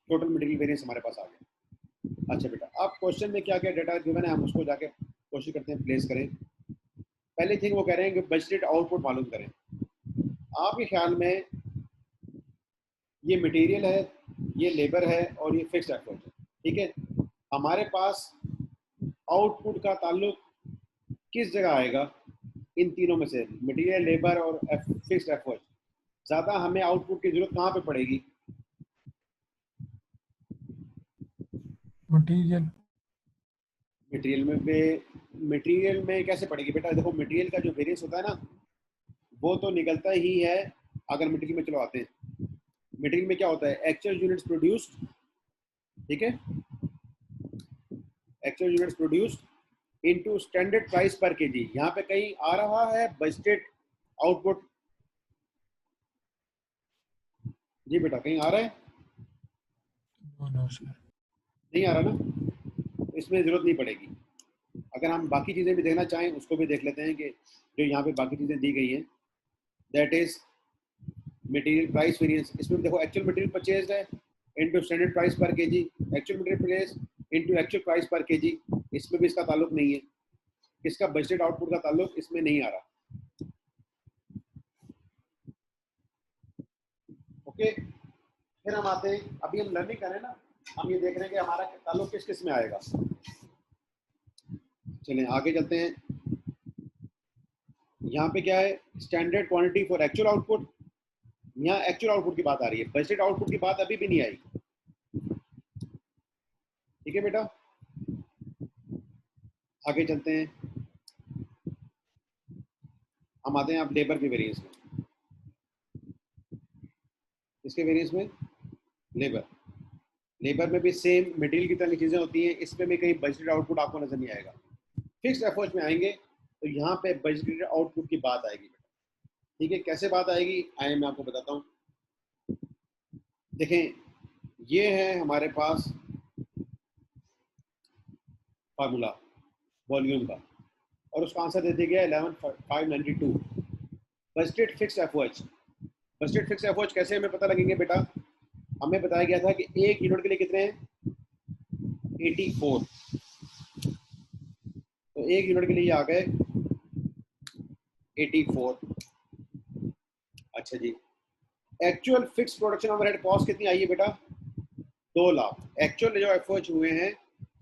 टोटल मटेरियल वेरिएंस हमारे पास आ गया। अच्छा बेटा, अब क्वेश्चन में क्या क्या डेटा गिवन है, हम उसको जाके कोशिश करते हैं प्लेस करें। पहली थिंग वो कह रहे हैं कि बजटेड आउटपुट मालूम करें। आपके ख्याल में ये मटेरियल है, ये लेबर है, और ये फिक्स्ड एफर्ट है। ठीक है, हमारे पास आउटपुट का ताल्लुक किस जगह आएगा, इन तीनों में से, मटेरियल, लेबर और फिक्स्ड एफर्ट। ज़्यादा हमें आउटपुट की जरूरत कहाँ पे पड़ेगी। मटेरियल। मटेरियल में कैसे पड़ेगी बेटा? देखो मटेरियल का जो वेरिएंस होता है ना, वो तो निकलता ही है। अगर मटेरियल में चलो आते हैं, मटेरियल में क्या होता है? एक्चुअल यूनिट्स प्रोड्यूस्ड, ठीक है, actual units produced into standard price पर केजी। यहाँ पे कहीं आ रहा है बजटेड आउटपुट? जी बेटा, कहीं आ रहा है? No sir. नहीं आ रहा ना, तो इसमें जरूरत नहीं पड़ेगी। अगर हम बाकी चीजें भी देखना चाहें उसको भी देख लेते हैं कि जो यहाँ पे बाकी चीजें दी गई हैं, that is material price variance. इसमें देखो एक्चुअल मटेरियल परचेज है इनटू स्टैंडर्ड प्राइस पर KG, actual material purchase into actual price पर केजी। इसमें भी इसका ताल्लुक नहीं है, इसका बजटेड आउटपुट का ताल्लुक इसमें नहीं आ रहा। ओके, फिर हम आते हैं, अभी हम लर्निंग करें ना, हम ये देख रहे हैं कि हमारा ताल्लुक किस किस में आएगा। चलें आगे चलते हैं। यहाँ पे क्या है? Standard quantity for actual output. यहाँ एक्चुअल आउटपुट की बात आ रही है, बजटेड आउटपुट की बात अभी भी नहीं आई। ठीक है बेटा, आगे चलते हैं। हम आते हैं आप लेबर के वेरिएंस में। इसके वेरिएंस में लेबर में भी सेम मटेरियल की तरह की चीजें होती हैं। इसमें भी कहीं बजटेड आउटपुट आपको नजर नहीं आएगा। फिक्स्ड एफर्ट्स में आएंगे तो यहाँ पे बजटेड आउटपुट की बात आएगी बेटा। ठीक है, कैसे बात आएगी आए मैं आपको बताता हूँ। देखें, ये है हमारे पास फार्मूला वॉल्यूम का, और उसका आंसर दे दिया गया 11592। Budgeted fixed efforts, budgeted fixed efforts कैसे हमें पता लगेंगे बेटा? हमें बताया गया था कि एक यूनिट के लिए कितने हैं? 84। तो एक यूनिट के लिए ये आ गए 84। अच्छा जी, actual fix production overhead cost कितनी आई है बेटा? 2 लाख। एक्चुअल जो एफर्ट्स हुए हैं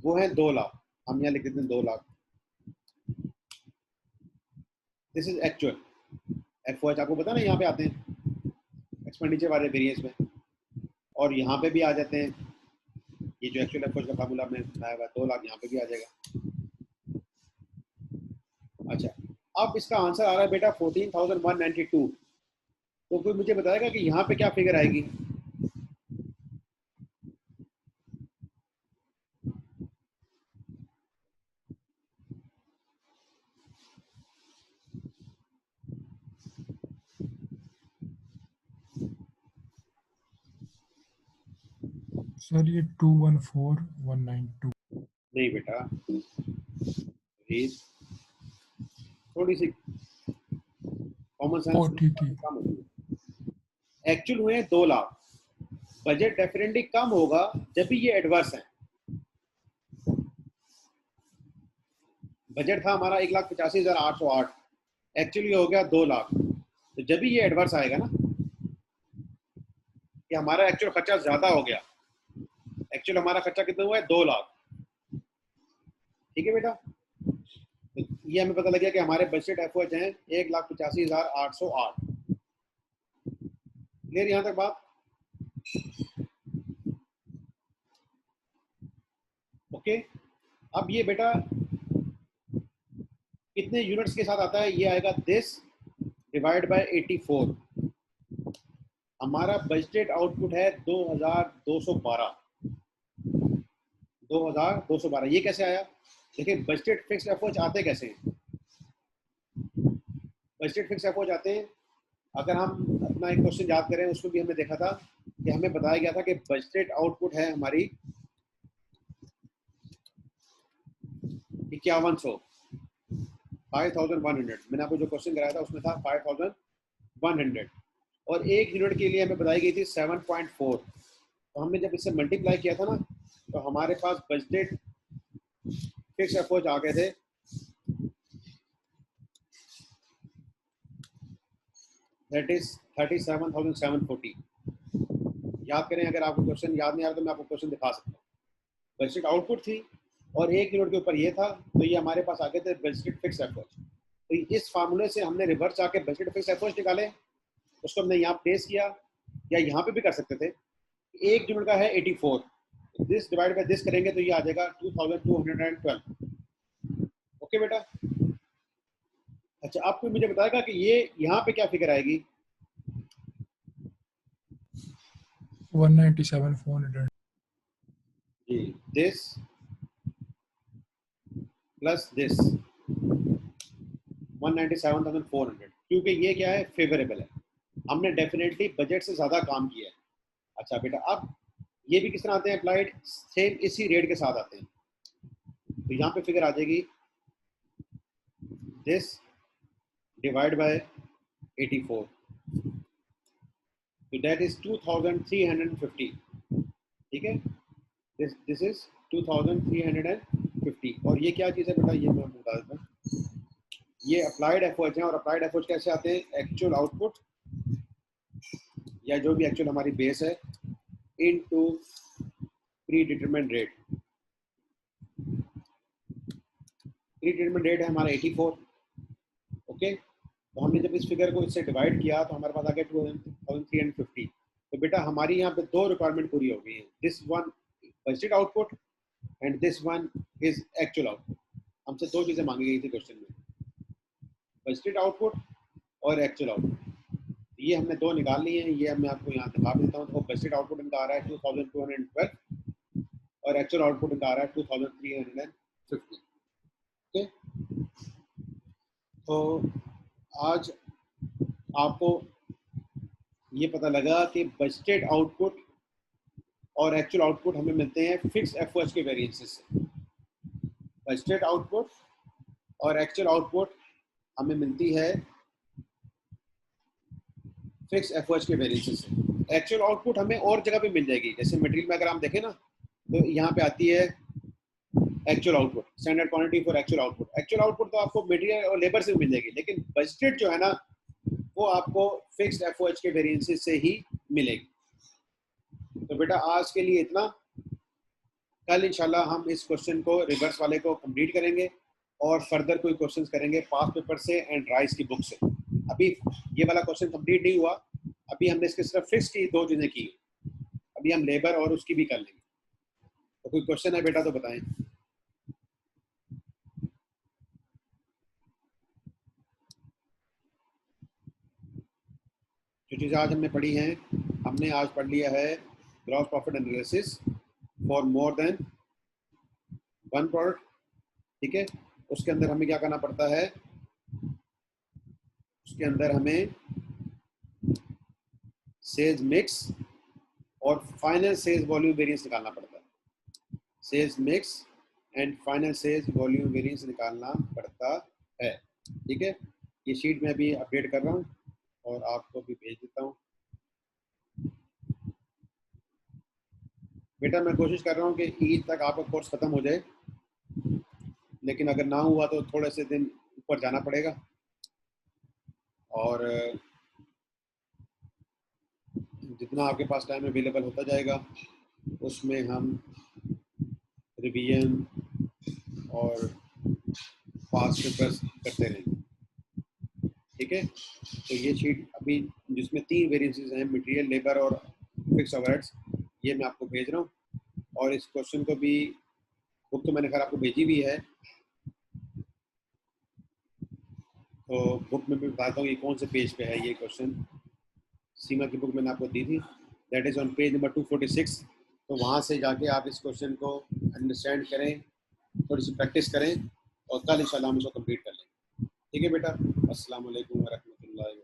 वो है 2 लाख। हम यहाँ लिख देते हैं 2 lakh. This is actual efforts. आपको पता ना, यहाँ पे आते हैं एक्सपेंडिचर वाले वेरिएंस में, और यहाँ पे भी आ जाते हैं। ये जो एक्चुअल एफर्ट्स का फार्मूला हमने बनाया हुआ है 2 लाख, यहाँ पे भी आ जाएगा। अच्छा, अब इसका आंसर आ रहा है बेटा 14,192। तो कोई मुझे बताएगा कि यहाँ पे क्या फिगर आएगी? सर ये 214192। नहीं बेटा, प्लीज थोड़ी सी कॉमन ओ सेंस ठीक ठीक। कम होगी। एक्चुअल हुए 2 लाख, बजट डेफिनेटली कम होगा जब भी ये एडवर्स है। बजट था हमारा 1,85,808, एक्चुअली हो गया 2 लाख। तो जब भी ये एडवर्स आएगा ना कि हमारा एक्चुअल खर्चा ज्यादा हो गया, एक्चुअल हमारा खर्चा कितना हुआ है? 2 लाख। ठीक है बेटा, तो ये हमें पता लग गया कि हमारे बजट एफर्ट्स हैं 1,85,808। क्लियर यहाँ तक बात? ओके, अब ये बेटा कितने यूनिट्स के साथ आता है? ये आएगा दिस डिवाइड बाय 84। हमारा बजटेड आउटपुट है 2212। 2212 ये कैसे आया? देखिए, बजटेड फिक्स्ड एफर्ट्स आते कैसे हैं? बजटेड फिक्स्ड एफर्ट्स आते हैं, अगर हम अपना एक क्वेश्चन याद करें उसमें भी हमने देखा था कि हमें बताया गया था कि बजटेड आउटपुट है हमारी 5100, 5100। मैंने आपको जो क्वेश्चन कराया था उसमें था 5100, और एक यूनिट के लिए हमें बताई गई थी 7.4। तो हमने जब इससे मल्टीप्लाई किया था ना, तो हमारे पास बजटेड फिक्स एफर्ट्स आ गए थे दैट इज 37,740। याद करें, अगर आपको क्वेश्चन याद नहीं आ रहा तो मैं आपको क्वेश्चन दिखा सकता हूँ। बजटेड आउटपुट थी और एक यूनिट के ऊपर ये था, तो ये हमारे पास आ गए थे बजटेड फिक्स एफर्ट्स। तो इस फार्मूले से हमने रिवर्स आके बजटेड फिक्स एफर्ट्स निकाले, उसको हमने यहाँ प्लेस किया, या यहाँ पे भी कर सकते थे। एक यूनिट का है 84, दिस डिवाइड बाय दिस करेंगे तो ये आ जाएगा 2212। ओके बेटा। अच्छा, आपको मुझे बताएगा कि ये यहाँ पे क्या फिगर आएगी? 197,400 जी, दिस प्लस दिस 197,400, क्योंकि ये क्या है, फेवरेबल है। हमने डेफिनेटली बजट से ज़्यादा काम किया है। अच्छा बेटा, अब ये भी किस तरह आते हैं अप्लाइड? सेम इसी रेट के साथ आते हैं। तो यहाँ पे फिगर आ जाएगी दिस डिवाइड बाय 84, तो दैट इज 2350। ठीक है, दिस इज 2350। और ये क्या चीज़ है बेटा, ये मैं बता देता हूँ। ये अप्लाइड एफओएच है, और अप्लाइड एफओएच कैसे आते हैं? एक्चुअल आउटपुट या जो भी एक्चुअल हमारी बेस है into pre determined rate. Pre determined rate है हमारा 84। ओके, तो हमने जब इस फिगर को इससे डिवाइड किया तो हमारे पास आ गया 2350। तो बेटा हमारी यहाँ पे दो रिक्वायरमेंट पूरी हो गई है, this one budgeted output and this one is actual output. हमसे दो चीज़ें मांगी गई थी क्वेश्चन में, बजटेड आउटपुट और एक्चुअल आउटपुट। ये हमने दो निकाल लिए हैं, ये मैं आपको यहाँ दिखा देता हूँ। तो बजटेड आउटपुट इनका आ रहा है 2212 और एक्चुअल आउटपुट इनका आ रहा है 2350। ओके, तो आज आपको ये पता लगा कि बजटेड आउटपुट और एक्चुअल आउटपुट हमें मिलते हैं फिक्स एफओएच के वेरिएंसेस से। बजटेड आउटपुट और एक्चुअल आउटपुट हमें मिलती है फिक्स एफओएच के वेरिएंसेस से। एक्चुअल आउटपुट हमें और जगह पे मिल जाएगी, जैसे मटेरियल में अगर हम देखें ना, तो यहाँ पे आती है actual output, standard quantity for actual output. Actual output तो आपको मटेरियल और लेबर से मिल जाएगी, लेकिन बजटेड जो है ना, वो आपको फिक्स्ड एफओएच के वेरिएंसेस से ही मिलेगी। तो बेटा आज के लिए इतना। कल इंशाल्लाह हम इस क्वेश्चन को रिवर्स वाले को कंप्लीट करेंगे और फर्दर कोई क्वेश्चंस करेंगे पास्ट पेपर से एंड राइस की बुक से। अभी ये वाला क्वेश्चन कंप्लीट नहीं हुआ, अभी हमने इसके सिर्फ फिक्स की दो चीज़ें की, अभी हम लेबर और उसकी भी कर लेंगे। तो कोई क्वेश्चन है बेटा तो बताएं। जो चीज़ें आज हमने पढ़ी हैं, हमने आज पढ़ लिया है gross profit analysis for more than one product. ठीक है, उसके अंदर हमें क्या करना पड़ता है? उसके अंदर हमें सेल्स मिक्स और फाइनल सेल्स वॉल्यूम वेरिएंस निकालना पड़ता है। Sales mix and final sales volume variance निकालना पड़ता है। ठीक है, ये शीट मैं अभी अपडेट कर रहा हूँ और आपको भी भेज देता हूँ। बेटा मैं कोशिश कर रहा हूँ कि ईद तक आपका कोर्स ख़त्म हो जाए, लेकिन अगर ना हुआ तो थोड़े से दिन ऊपर जाना पड़ेगा। और जितना आपके पास टाइम अवेलेबल होता जाएगा उसमें हम रिवीजन और पास पेपर्स करते रहेंगे। ठीक है, तो ये शीट अभी जिसमें 3 वेरिएंसेस हैं, मटेरियल, लेबर और फिक्स ओवरहेड्स, ये मैं आपको भेज रहा हूँ। और इस क्वेश्चन को भी, बुक तो मैंने खैर आपको भेजी भी है, तो बुक में भी बताता हूँ ये कौन से पेज पे है ये क्वेश्चन। सीमा की बुक मैंने आपको दी थी, that is on page number 246। तो वहाँ से जाके आप इस क्वेश्चन को अंडरस्टैंड करें, थोड़ी सी प्रैक्टिस करें और कल इंशाल्लाह हम इसको कंप्लीट कर लेंगे। ठीक है बेटा, अस्सलाम वालेकुम व रहमतुल्लाहि।